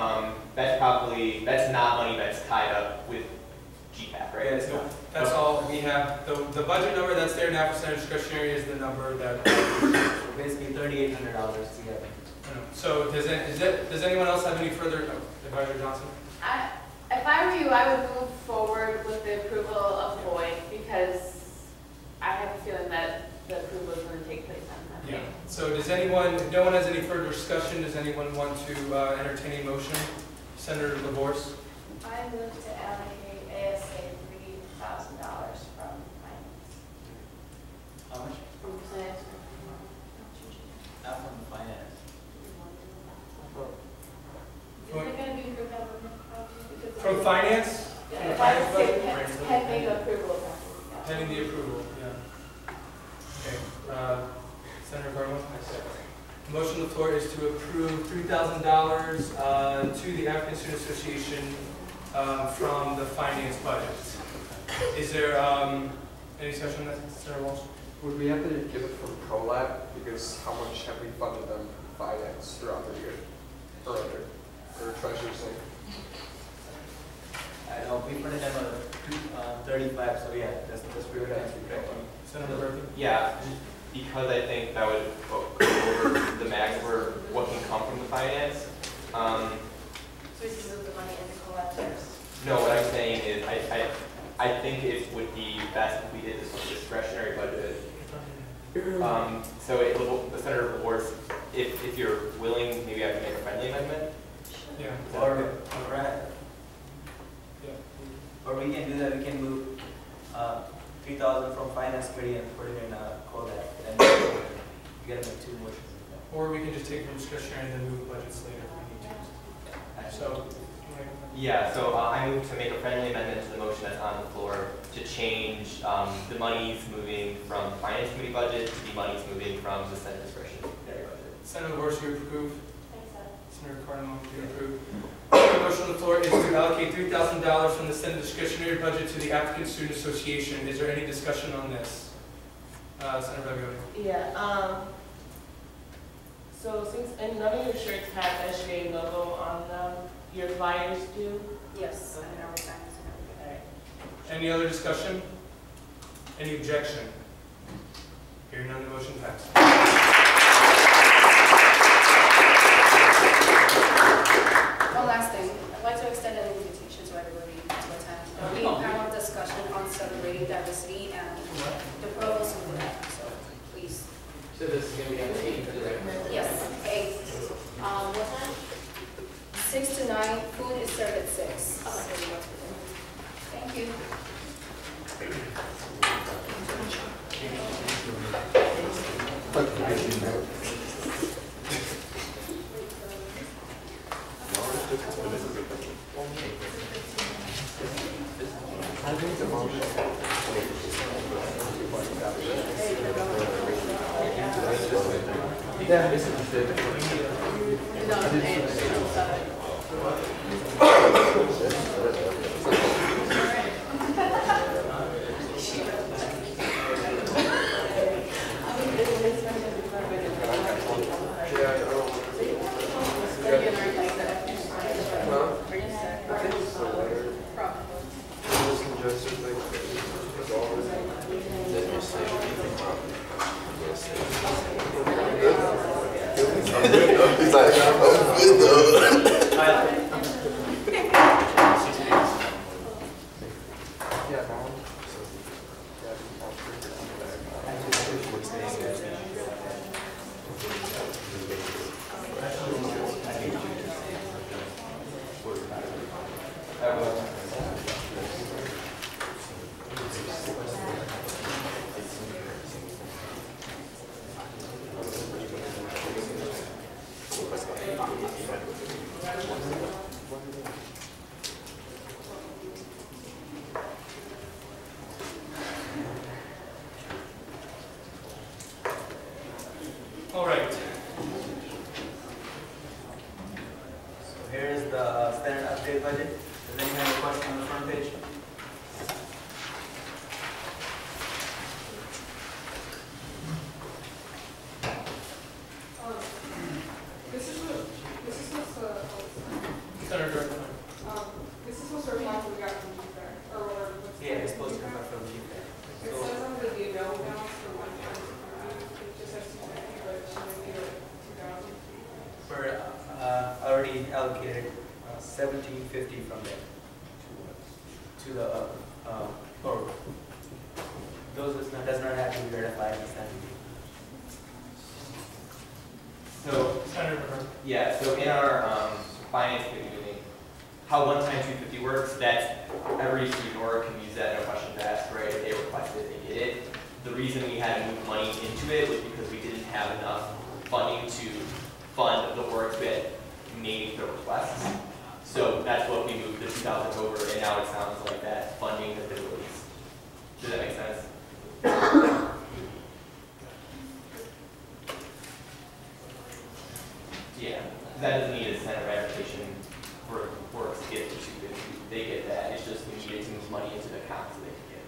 that's not money that's tied up with GFAC, right? Yes, No, that's all we have. The budget number that's there now for Senate discretionary is the number that. So basically $3,800 together. So does anyone else have any further, Advisor Johnson? If I were you, I would move forward with the approval of Boyd because I have a feeling that the approval is going to take place on that Yeah. day. So does anyone, if no one has any further discussion, does anyone want to entertain a motion? Senator LaVorse? I move to allocate ASA $3,000 from finance. How much? Not from the finance. Is it going to be approved out of From finance? Yeah, finance pending approval. Pending the approval, yeah. Okay, Senator Cardinal? The motion on the floor is to approve $3,000 to the African Student Association from the finance budget. Is there any discussion on that, Senator Walsh? Would we have to give it from CoLab? Because how much have we funded them for finance throughout the year? Or under, or Treasurer Singh? I know, we put it at 35, so yeah, that's where we're at. Senator Murphy? Yeah, because I think that would go over the max for what can come from the finance. So we can move the money into collectors. No, what I'm saying is, I think it would be best if we did this discretionary budget. So Senator LaVorse, if you're willing, maybe I can make a friendly amendment. Yeah. Or we can do that, we can move 3,000 from finance committee and put it in CoLab. And we get them two motions. Or we can just take from discretionary and then move budgets later if we need to. So, yeah, so I move to make a friendly amendment to the motion that's on the floor to change the monies moving from finance committee budget to the monies moving from the Senate discretionary budget. Senator LaVorse, you approve? Thanks, Ed. Senator Cardinal, you approve? The motion on the floor is to allocate $3,000 from the Senate discretionary budget to the African Student Association. Is there any discussion on this? Senator Baglioni. Yeah, so since, and none of your shirts have SGA logo on them, your flyers do? Yes, and our signs and everything. Any other discussion? Any objection? Hearing none, the motion passed. One last thing, I'd like to extend an invitation to everybody to attend a panel discussion on celebrating diversity and the purpose of that, so please. So this is going to be on the 8th, right? Yes, 8. What time? 6 to 9, food is served at 6. Okay. Thank you. I think the motion. Yeah, this is the He's like, I'm good though. All right. So here is the standard update budget. Does anyone have a question on the front page? This is supposed to, Senator. this is supposed to reflect what we got from GFAir, or what's. Yeah, it's supposed to come from GFAir. It says on the available balance for 1,000, it just says 250, but it should be 2,000. We're already allocated 1,750 from there to the, or those does not have to be verified in So, yeah, so in our finance committee meeting, how one-time 250 works, that's every student org can use that in a question asked, right? If they request it, they get it. The reason we had to move money into it was because we didn't have enough funding to fund the orgs that made the requests. So that's what we moved the 2,000 over, and now it sounds like that funding has been released. Does that make sense? Yeah, that doesn't need a Senate ratification for works to get the 250. They get that. It's just we needed to move money into the account so they can get it.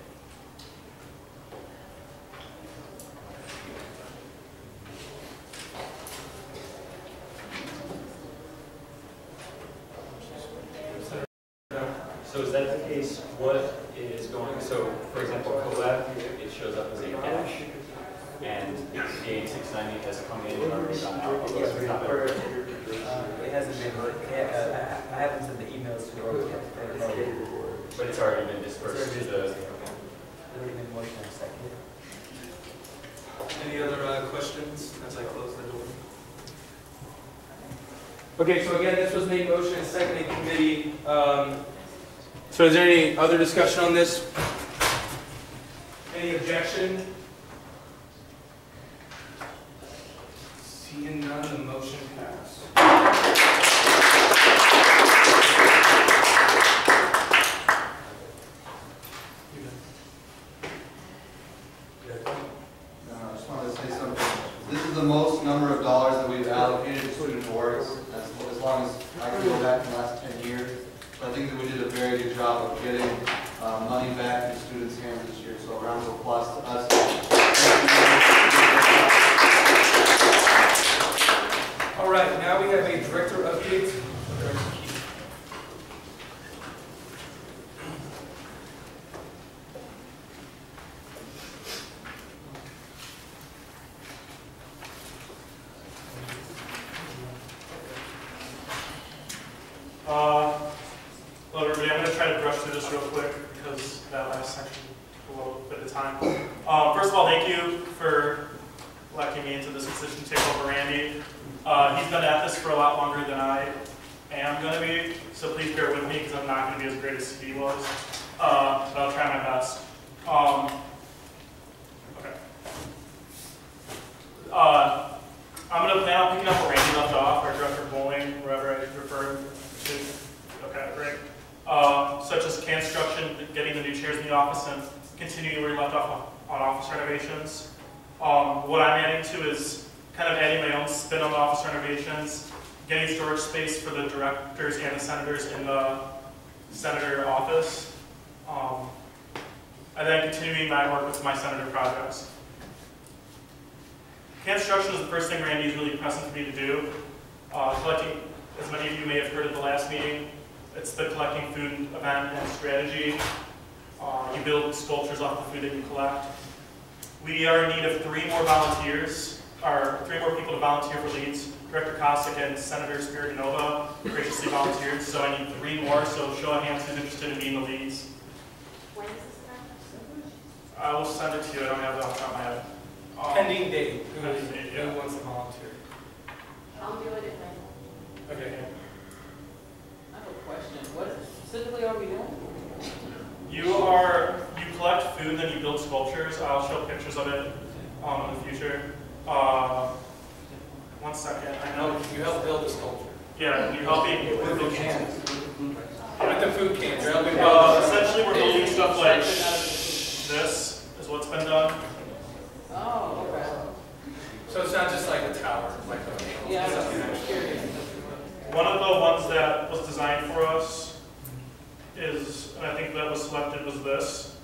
So is that the case? What is going, so for example, collab, it shows up as a dash, and the 8690 has come in and already gone out. Yes, it hasn't been, I haven't sent the emails to all yet. But it's already been dispersed to the. Already been motion and seconded. Any other questions as I close the door? Okay, so again, this was made motion and seconded in committee. So is there any other discussion on this? Any objection? Seeing none, the motion passed. I just wanted to say something. This is the most number of dollars that we've allocated to student boards as long as I can go back in the last 10 years. So I think that we did a very good job of getting money back in students' hands this year. So a round of applause to us. All right, now we have a director update. Hello everybody, I'm going to try to brush through this real quick because that last section took a little bit of time. First of all, thank you for electing me into this position to take over Randy. He's been at this for a lot longer than I am going to be, so please bear with me because I'm not going to be as great as he was, but I'll try my best. Okay. I'm going to plan on picking up where Randy left off, our director of bowling, wherever I referred to. Okay, great. Such as construction, getting the new chairs in the office, and continuing where we left off on office renovations. What I'm adding to is kind of adding my own spin on the office renovations, getting storage space for the directors and the senators in the senator office, and then continuing my work with my senator projects. Construction is the first thing Randy is really pressing for me to do. Collecting, as many of you may have heard at the last meeting, it's the collecting food event and strategy. You build sculptures off the food that you collect. We are in need of 3 more volunteers, or 3 more people to volunteer for leads. Director Kosick and Senator Spiritanova graciously volunteered, so I need 3 more, so show of hands who's interested in being the leads. When is this event? I will send it to you, I don't have it off the top of my head. Pending date. Pending date, yeah. Who wants to volunteer? I'll do it if I. Okay. I have a question. What specifically are we doing? You collect food, then you build sculptures. I'll show pictures of it in the future. 1 second. I know you help build the sculpture. Yeah, you're helping with the cans. With the food cans. You're helping essentially, we're building stuff like this is what's been done. Oh, okay. So it's not just like a tower, like a. Yeah, I'm curious. One of the ones that was designed for us is, and I think that was selected, was this.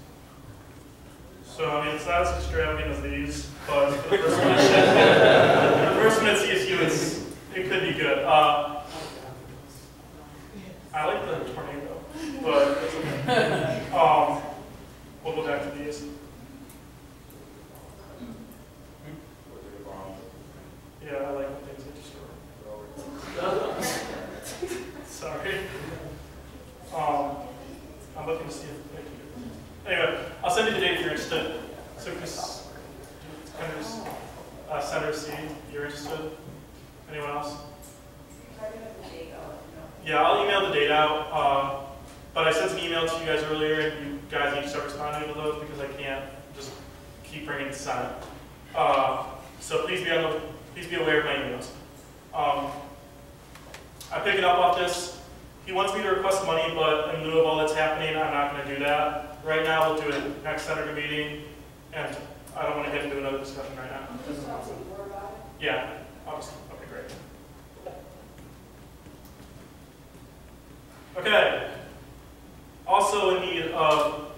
So, I mean, it's not as extravagant as these, but for the first one at CSU, it could be good. I like the tornado, but it's okay. We'll go back to these. Yeah, I like when things get destroyed. Sorry. I'm looking to see if thank you. Anyway, I'll send you the date if you're interested. So Senator C, you're interested? Anyone else? Yeah, I'll email the date out. But I sent an email to you guys earlier, and you guys need to start responding to those because I can't just keep bringing it to Senate. So please be aware of my emails. I'm picking up off this. He wants me to request money, but in lieu of all that's happening, I'm not going to do that. Right now, we'll do it next senator meeting, and I don't want to get into another discussion right now. Yeah, okay, great. Okay. Also in need of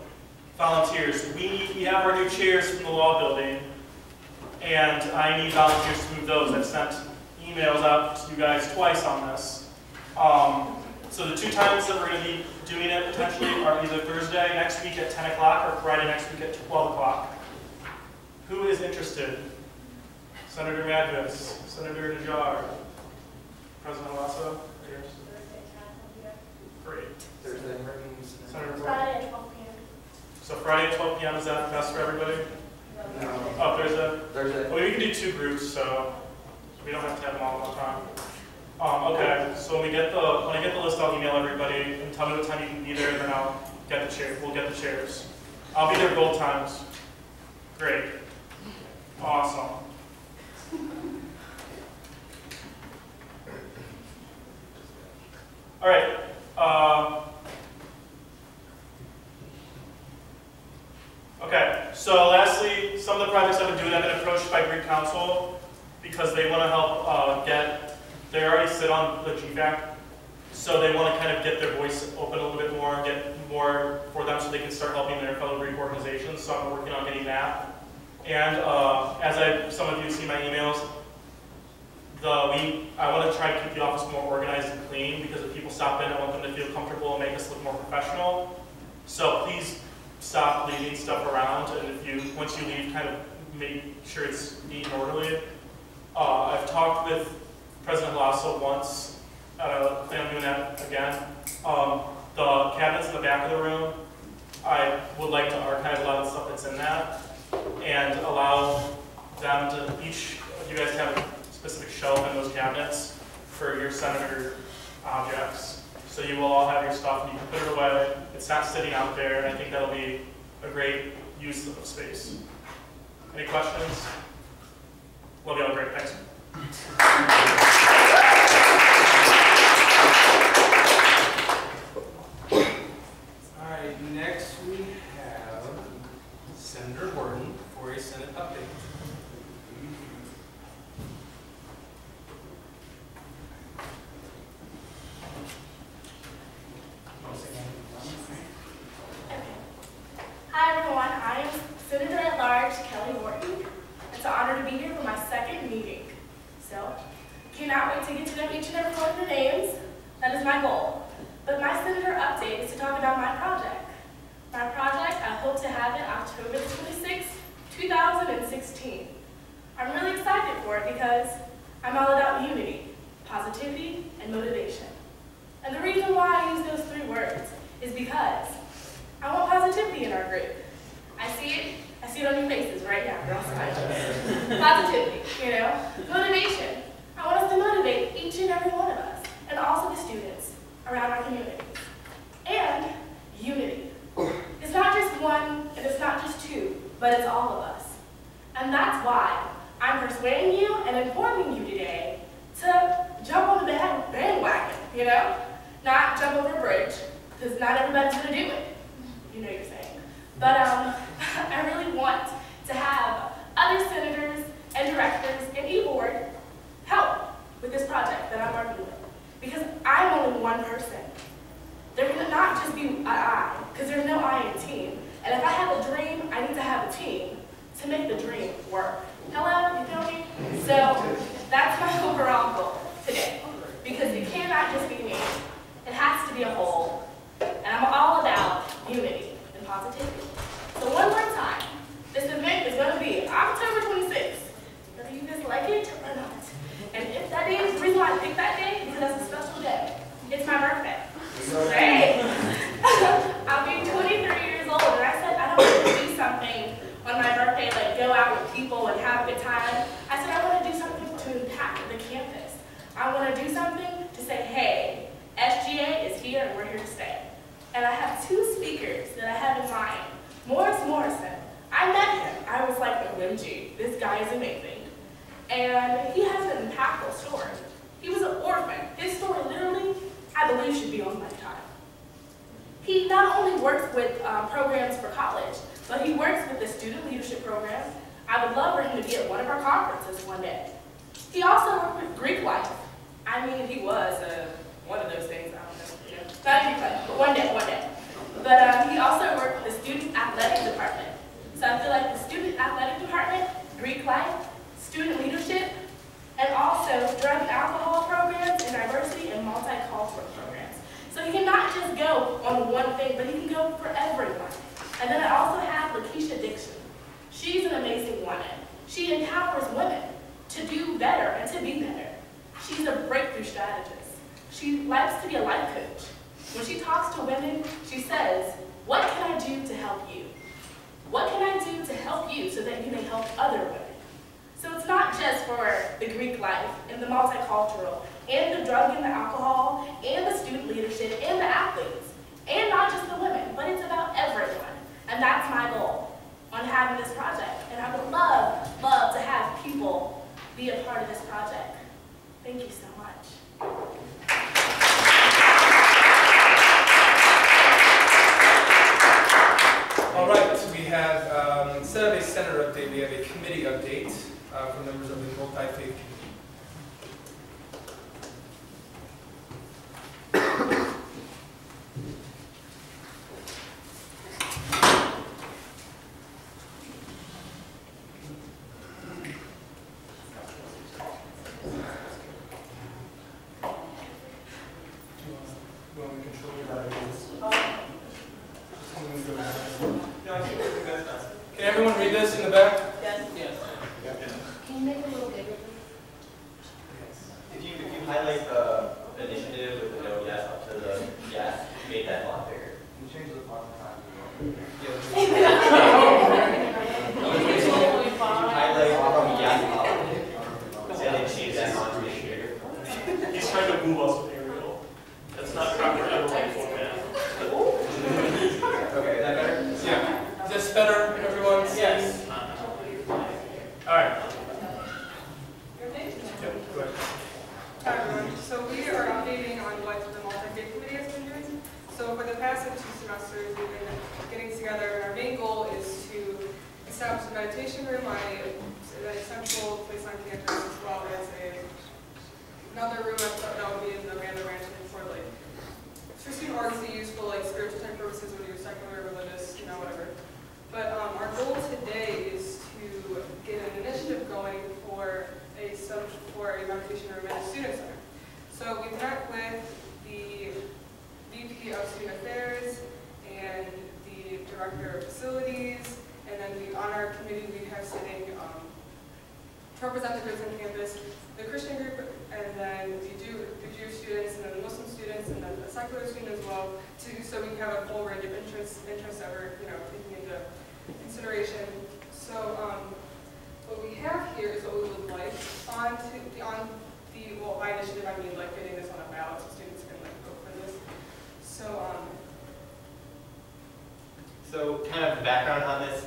volunteers. We have our new chairs from the law building, and I need volunteers to move those. I've sent emails out to you guys twice on this. So the 2 times that we're going to be doing it potentially are either Thursday next week at 10 o'clock or Friday next week at 12 o'clock. Who is interested? Senator Madvis, Senator Najjar, President Lasso, are you interested? Great. Thursday. Senator Friday at 12 p.m. So Friday at 12 p.m. is that best for everybody? No. Oh, Thursday? Thursday. Well, we can do 2 groups, so we don't have to have them all at one time. Okay, so when I get the list, I'll email everybody and tell me what time you can be there, and then I'll get the chair. We'll get the chairs. I'll be there both times. Great. Awesome. All right. Okay, so lastly, some of the projects I've been doing, I've been approached by Greek Council because they want to help they already sit on the GFAC, so they want to kind of get their voice open a little bit more and get more for them so they can start helping their fellow Greek organizations, so I'm working on getting that. And as some of you see my emails, I want to try to keep the office more organized and clean because if people stop in, I want them to feel comfortable and make us look more professional. So please stop leaving stuff around, and once you leave, kind of make sure it's neat and orderly. I've talked with President Lasso once. I plan on doing that again. The cabinets in the back of the room, I would like to archive a lot of the stuff that's in that and allow them to you guys have a specific shelf in those cabinets for your senator objects. So you will all have your stuff and you can put it away. It's not sitting out there, and I think that'll be a great use of space. Any questions? Love you all, great, thanks. All right, next we have Senator Horton for a Senate update. to get to know each and every one of your names. That is my goal. But my senator update is to talk about my project. My project, I hope to have it October 26, 2016. I'm really excited for it because I'm all about unity, positivity, and motivation. And the reason why I use those 3 words is because I want positivity in our group. I see it on your faces right now. You're all smiling. Positivity, you know. Motivation. I want us to motivate each and every one of us, and also the students around our communities. And unity. It's not just one, and it's not just 2, but it's all of us. And that's why I'm persuading you and informing you today to jump on the bandwagon, you know? Not jump over a bridge, because not everybody's going to do it. You know what you're saying. But I really want to have other senators and directors and e-board help with this project that I'm working with. Because I'm only one person. There cannot just be an I, because there's no I in team. And if I have a dream, I need to have a team to make the dream work. Hello, you feel me? So that's my overall goal today. Because it cannot just be me. It has to be a whole. And I'm all about unity and positivity. So one more time, this event is going to be October 26th, whether you guys like it or not. And if that is the reason why I picked that day, because that's a special day. It's my birthday. Great. I'll be 23 years old, and I said I don't want to do something on my birthday, like go out with people and have a good time. I said I want to do something to impact the campus. I want to do something to say, hey, SGA is here and we're here to stay. And I have 2 speakers that I have in mind. Morris Morrison. I met him. I was like, OMG, this guy is amazing. And he has an impactful story. He was an orphan. His story literally, I believe, should be on Lifetime. He not only works with programs for college, but he works with the student leadership program. I would love for him to be at one of our conferences one day. He also worked with Greek Life. I mean, he was one of those things, I don't know, you know, not Greek Life, but one day. But he also worked with the student athletic department. So I feel like the student athletic department, Greek Life, student leadership, and also drug and alcohol programs and diversity and multicultural programs. So he cannot just go on one thing, but he can go for everyone. And then I also have Lakeisha Dixon. She's an amazing woman. She empowers women to do better and to be better. She's a breakthrough strategist. She likes to be a life coach. When she talks to women, she says, what can I do to help you? What can I do to help you so that you may help other women? So it's not just for the Greek life and the multicultural and the drug and the alcohol and the student leadership and the athletes and not just the women, but it's about everyone. And that's my goal on having this project. And I would love to have people be a part of this project. Thank you so much. All right, we have, instead of a center update, we have a committee update from members of the multi-faith committee. Can everyone read this in the back? Yes. Can you make it a little bigger? If you highlight the initiative with the no yes up to the yes, make that a lot bigger. You change the font If you highlight the yes up, and then change that font to make it bigger. He's trying to move us with Arial. That's not proper everyone format. Okay, is that better? Yeah. Is this better, everyone? Yes. All right. Yep, go ahead. Hi everyone. So we are updating on what the multi-faith committee has been doing. So for the past 2 semesters, we've been getting together, and our main goal is to establish a meditation room on a central place on campus, as well as another room that would be in the Randall Ranch for student orgs to use for spiritual type purposes, whether you're secular, religious, whatever. But our goal today is to get an initiative going for a meditation room at a student center. So we met with the VP of Student Affairs and the Director of Facilities, and then on our committee we have sitting to represent the groups on campus, the Christian group, and then the Jewish students, and then the Muslim students, and then the secular student as well, so we have a full range of interests that we're taking into consideration. So what we have here is what we would like by initiative I mean like getting this on a ballot so students can like vote for this. So kind of the background on this,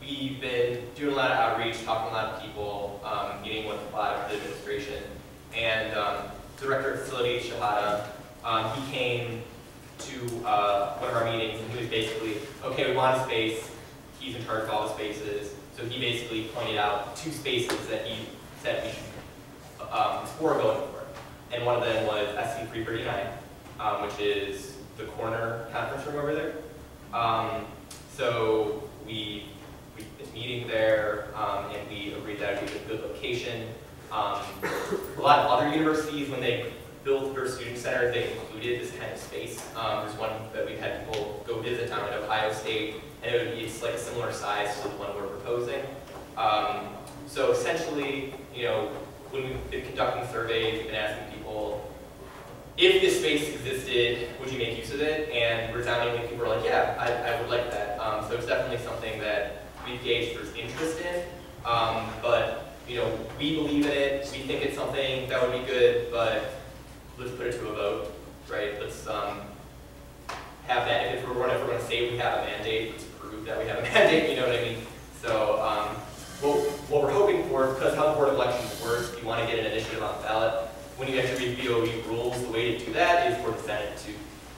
we've been doing a lot of outreach, talking to a lot of people, meeting with a lot of the administration, and Director of Facilities, Shahada, he came to one of our meetings and he was basically, okay, we want a space, he's in charge of all the spaces, so he basically pointed out 2 spaces that he said we should explore going for. And one of them was SC 339, which is the corner conference room over there. So we've been meeting there, and we agreed that it would be a good location. A lot of other universities, when they built their student centers, they included this kind of space. There's one that we've had people go visit down at Ohio State, and it's like a similar size to the one we're proposing. So essentially, when we've been conducting surveys, we've been asking people, if this space existed, would you make use of it? And resoundingly, people are like, yeah, I would like that. So it's definitely something that we've gauged there's interest in. But we believe in it. We think it's something that would be good, but let's put it to a vote, right? Let's have that. If we're going to say we have a mandate, let's prove that we have a mandate. You know what I mean? So what we're hoping for, because how the board of elections works, if you want to get an initiative on the ballot, when you actually read BOE rules, the way to do that is for the Senate to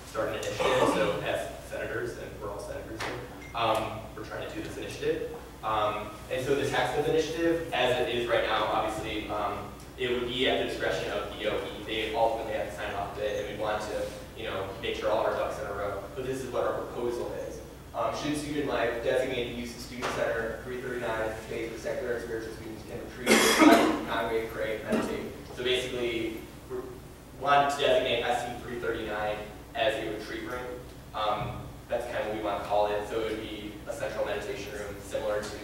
start an initiative. So as senators, and we're all senators here, we're trying to do this initiative. And so the text of the initiative, as it is right now, obviously, it would be at the discretion of BOE. They ultimately have to sign off it, and we want to, make sure all our ducks in a row. But this is what our proposal is. Should Student Life designate the use of Student Center 339 space for secular and spiritual students can retreat, congregate, pray, meditate. So basically, we want to designate SC 339 as a retreat room. That's kind of what we want to call it. So it would be a central meditation room similar to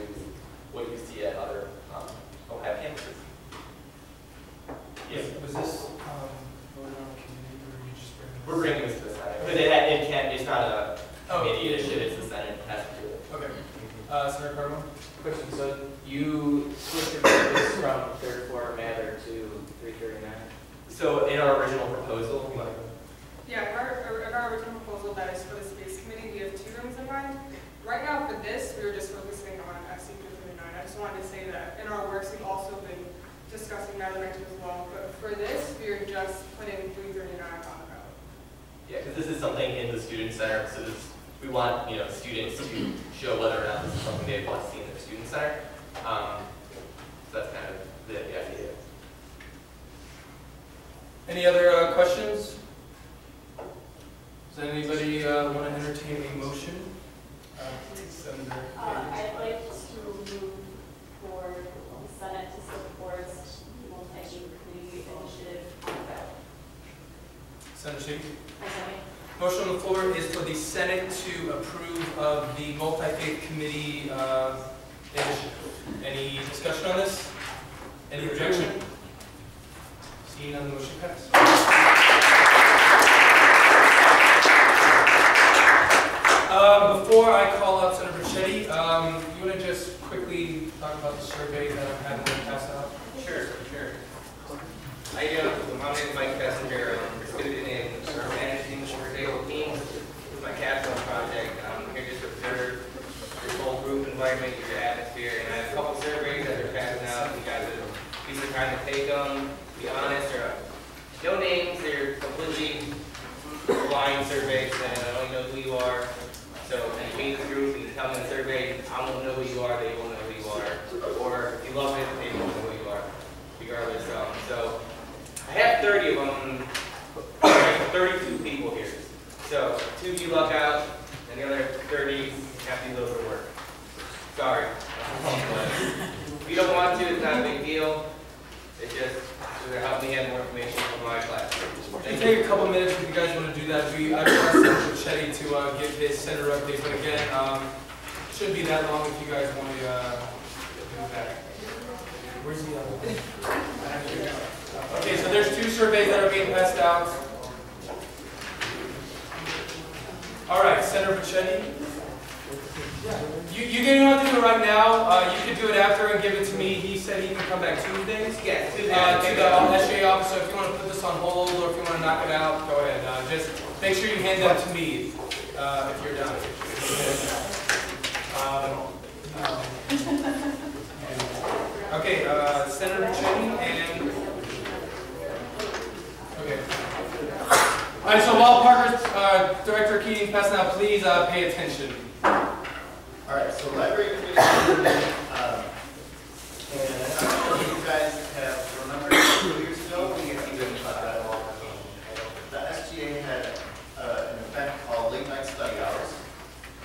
what you see at other Ohio campuses. Yes. Was this voted on committee, or are you just bringing it? We're bringing this to the Senate. Because it's not a committee initiative, it's the Senate that has to do it. Okay. Senator Cardinal? Question, so you switched your focus from third floor Mather to 339? So in our original proposal, you want to go? Yeah, in our original proposal that is for the space committee, we have 2 rooms in mind. Right now for this, we were just focusing on SC 339. I just wanted to say that in our works, we've also been discussing that as well. But for this, we are just putting 339 on the ballot. Yeah, because this is something in the student center, so we want students to show whether or not this is something they want to see in their student center. So that's kind of the idea. Any other questions? Does anybody want to entertain a motion? Senator. I'd like to move for the Senate to support multi-faith community initiative on the ballot. Senator Shady? Motion on the floor is for the Senate to approve of the multi-faith committee initiative. Any discussion on this? Any objection? Seeing none, the motion passed. Before I call out Senator Brachetti, you want to just quickly talk about the survey that I'm having to pass out? Sure. My name is Mike Kessinger. I'm participating in our managing Shortdale team. This is my capstone project. I'm here just to observe your whole group environment, your atmosphere, and I have a couple surveys that are passing out. You guys are either trying to take them, be honest, or no names. They're completely blind surveys, and I don't know who you are. So when you meet the group and you tell them the survey, I won't know who you are, they won't know who you are. Or if you love it, they won't know who you are, regardless. So I have 30 of them, 32 people here. So 2 of you luck out, and the other 30 have to do a little bit of work. Sorry. If you don't want to, it's not a big deal. It's just to help me have more information from my class. It'll take a couple minutes if you guys want to do that. I've asked Senator Chetty to give his center update, but again, it shouldn't be that long if you guys want to do that. Where's the other one? Okay, so there's 2 surveys that are being passed out. All right, Senator Pachetti. You don't have to do it right now. You could do it after and give it to me. He said he can come back Tuesdays. Yes, To the SGA office. So if you want to put this on hold or if you want to knock it out, go ahead. Just make sure you hand them to me if you're done. Okay, Senator Cheney and okay. All right. So while Parker's Director Keating passing out, please pay attention. All right, so library committee, and I don't know if you guys have remembered 2 years ago, we had even the SGA had an event called Late Night Study Hours,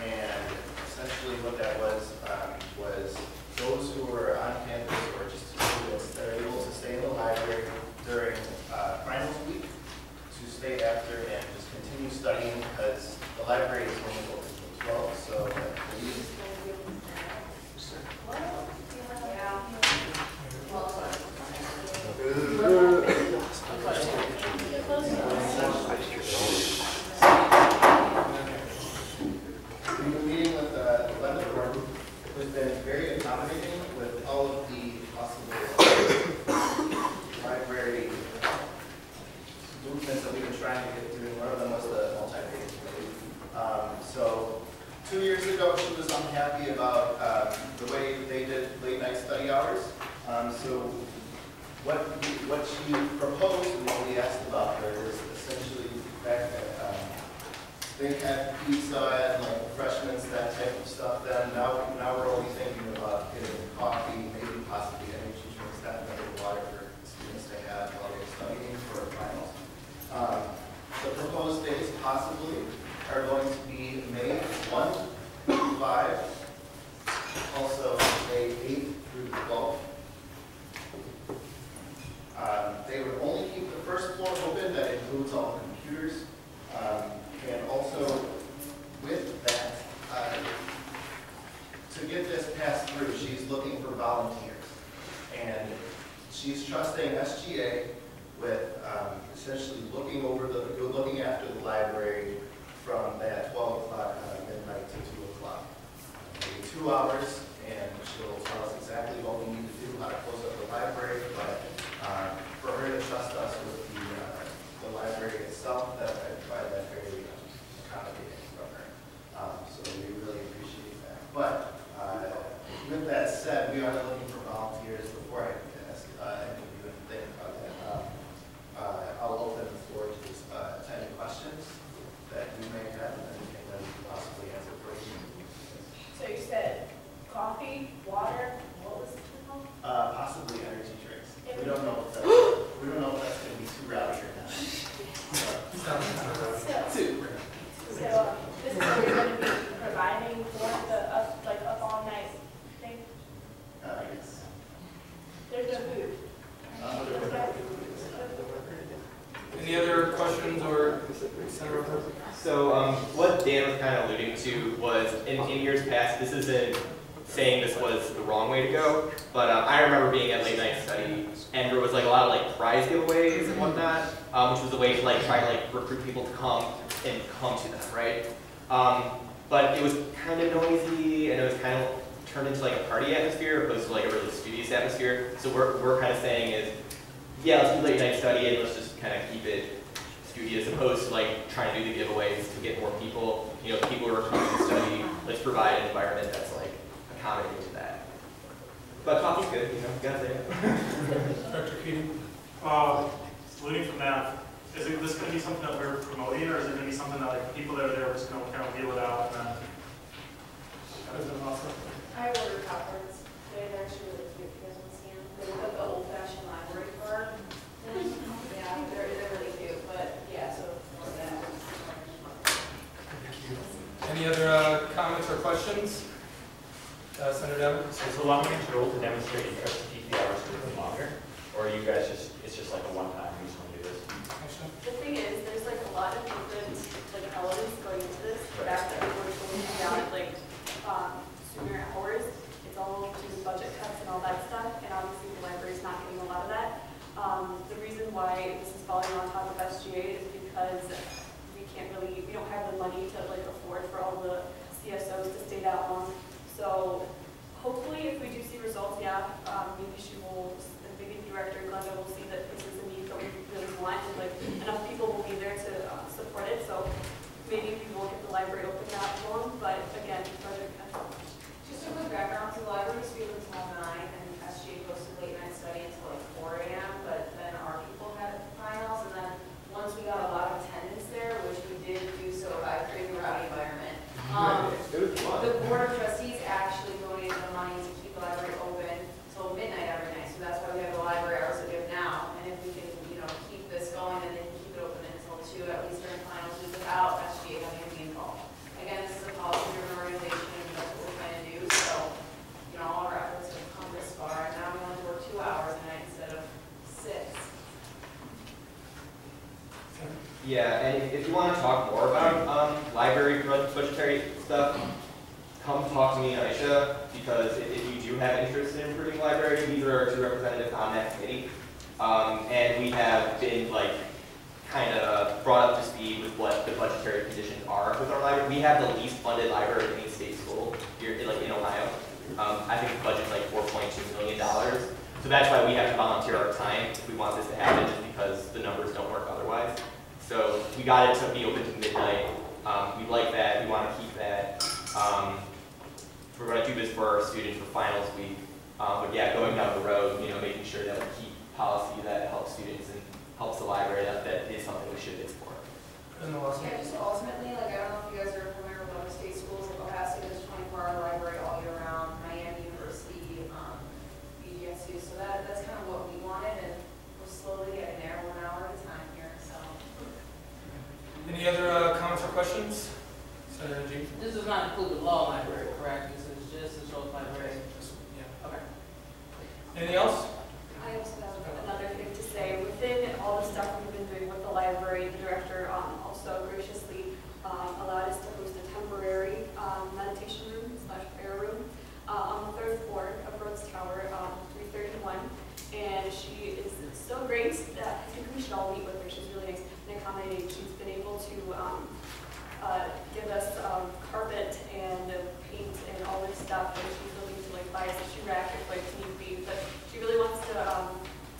and essentially what that was those who were on campus or just students that are able to stay in the library during finals week to stay after and just continue studying because the library is only open till 12, so we've been meeting with the Lebanon Board, who's been very accommodating with all of the possible library movements that we've been trying to get through. One of them was the multi-page committee. So 2 years ago, she was unhappy about the way they did late night study hours. So what she proposed and what we asked about her is essentially the fact that they had pizza and like refreshments, that type of stuff. Then now we're only thinking about getting coffee, maybe possibly energy drinks, that type of water for students to have while they're studying for finals. The proposed days possibly are going to be May 1 through 5, also May 8 through 12. They would only keep the first floor open, that includes all the computers. And also with that, to get this passed through, she's looking for volunteers. And she's trusting SGA with essentially looking after the library from that 12 o'clock midnight to 2 o'clock. Maybe 2 hours, and she'll tell us exactly what we need to do, how to close up the library, but for her to trust us with the library itself, that I find that very accommodating from her. So we really appreciate that. But with that said, we are looking for volunteers. Before I ask any of you anything about that, I'll open the floor to any questions that you may have and anything that we can possibly answer for you. So you said coffee, water, what was it called? Possibly energy drinks. We don't know if that's, going to be too rowdy or not. So this is what you're going to be providing for the up all night thing? Yes. There's no food. Any other questions or Senator? So what Dan was kind of alluding to was in years past, this isn't saying this was the wrong way to go, but I remember being at late night study and there was like a lot of like prize giveaways and whatnot, which was a way to like try to like recruit people to come to them, right? But it was kind of noisy and it was kind of turned into like a party atmosphere opposed to like a really studious atmosphere. So we're kind of saying is, yeah, let's do late night study and let's just kind of keep it studious opposed to like trying to do the giveaways to get more people, people who are coming to study. Let's provide an environment that's like accommodating to that. But coffee's good, you gotta say it. Dr. Keating? Leading from that, is this going to be something that we're promoting, or is it going to be something that like people that are there are just going to kind of wheel it out and then kind of awesome? I ordered popcorns. They're actually really cute. You guys want to see them? They look like the old-fashioned library card. Yeah, they're really cute. But yeah, so that. Any other comments or questions? Senator Devon? Is the long range goal to demonstrate interest to keep the hours a little bit longer? Or are you guys it's just just like a one-time, we just want to do this? The thing is, there's like a lot of different like elements going into this. The fact that we're going down like sooner hours, it's all due to budget cuts and all that stuff, and obviously the library's not getting a lot of that. The reason why this is falling on top of SGA is because we don't have the money to like afford for all the CSOs to stay that long. So hopefully if we do see results, yeah, maybe the big director Glenda will see that this is a need that we really want, and like enough people will be there to support it. So maybe we won't get the library open that long, but again, budget cuts. Just a quick background, so the library's open until 9, and SGA goes to late night study until like 4 a.m., but then our people had finals, and then once we got a lot of attendance there, which we did do so by creating a rowdy environment, the Board of Trustees actually donated the money to keep the library open till midnight every night, so that's why we have the library hours that we have now, and if we can, keep this going, and then keep it open until 2, at least during finals, without SGA having to be involved. Again, this is a policy-driven organization, and that's what we're trying to do, so, all our efforts have come this far, and now we only work 2 hours a night instead of 6. Yeah, and if you want to talk more about library budgetary stuff, come talk to me and Aisha, because if you do have interest in improving library, these are our 2 representatives on that committee. And we have been kind of brought up to speed with what the budgetary conditions are with our library. We have the least funded library in any state school here, in Ohio. I think the budget's like $4.2 million. So that's why we have to volunteer our time if we want this to happen, just because the numbers don't work otherwise. So we got it to be open to midnight. We like that. We want to keep that. We're going to do this for our students for finals week. But yeah, going down the road, making sure that we keep policy that helps students and helps the library, that is something we should explore. Yeah, just ultimately, I don't know if you guys are familiar with other state schools, like Ohio State has a 24-hour library all year round, Miami University, BGSU, so that's kind of what we wanted, and we're slowly getting there, 1 hour at a time here, so. Any other comments or questions? Senator G? This does not include the law library, correct? This is just the short library? Yeah. Okay. Anything else? I also have another thing to say. Within all the stuff we've been doing with the library, the director also graciously allowed us to host a temporary meditation room / prayer room on the 3rd floor of Rhodes Tower, 331. And she is so great that I think we should all meet with her. She's really nice and accommodating. She's been able to give us carpet and paint and all this stuff, and she's willing to buy us a shoe rack if need be. But she really wants to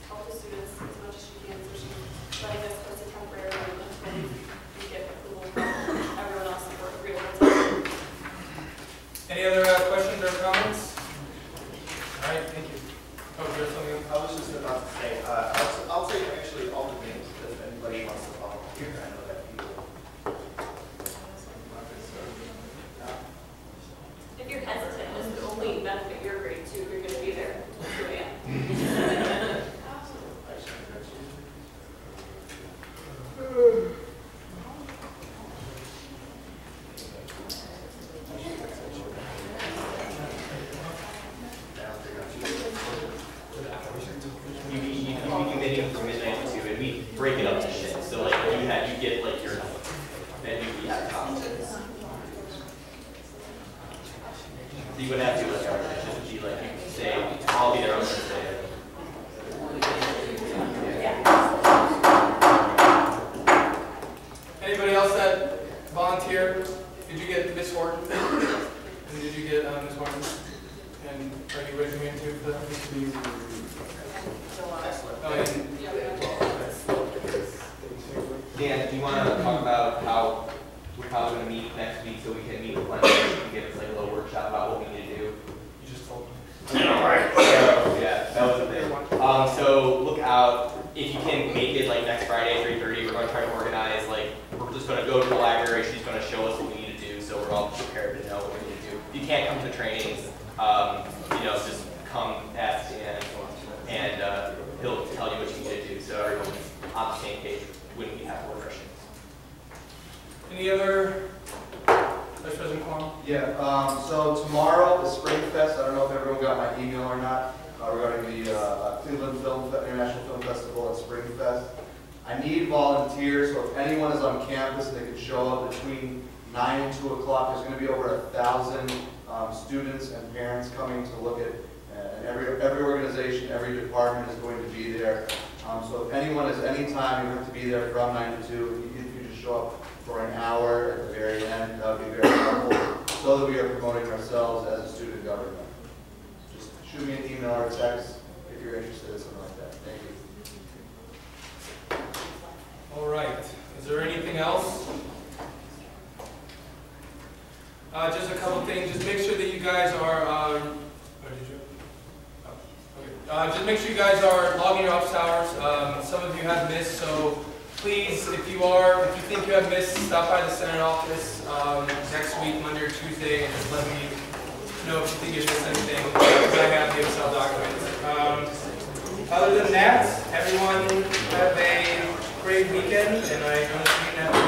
help the students as much as she can, so she's letting us host a temporary room until we get approval from everyone else for a real time. Any other questions or comments? All right, thank you. Oh, there's something else? I was just about to say, I'll take actually all the names if anybody wants to volunteer. I know that people. If you're hesitant, this would only benefit your grade too if you're going to be there until 2 a.m. We can meeting from midnight to 2, and we break it up to shifts. So you get your, then you have conferences. So you would have to do just would be you could say, I'll be there on Thursday. Anybody else that volunteered? Did you get Miss Horton? And did you get Miss Horton? And are you raising your hand too for that? Dan, do you want to talk about how we're probably going to meet next week so we can meet with Glenn and give us a little workshop about what we need to do? You just told me. Yeah, that was the thing. So look out. If you can make it next Friday, 3:30, we're going to try to organize, we're just going to go to the library. She's going to show us what we need to do, so we're all prepared to know what we need to do. If you can't come to the trainings, just come ask Dan, and he'll tell you what you need to do, so everyone's on the same page when we have more questions. Any other Vice President Kwong? Yeah, so tomorrow is Spring Fest. I don't know if everyone got my email or not. regarding the Cleveland International Film Festival and Spring Fest. I need volunteers, so if anyone is on campus, they can show up between 9 and 2 o'clock. There's going to be over 1,000 students and parents coming to look at, and every organization, every department is going to be there. So if anyone has any time, you have to be there from 9 to 2. If you just show up for an hour at the very end, that would be very helpful, so that we are promoting ourselves as a student government. Just shoot me an email or a text if you're interested in something like that. Thank you. All right. Is there anything else? Just a couple things. Just make sure that you guys are. Just make sure you guys are logging your office hours. Some of you have missed, so please, if you think you have missed, stop by the Senate office next week, Monday or Tuesday, and just let me know if you think you missed anything. I have the Excel documents. Other than that, everyone have a great weekend, and I don't see you now.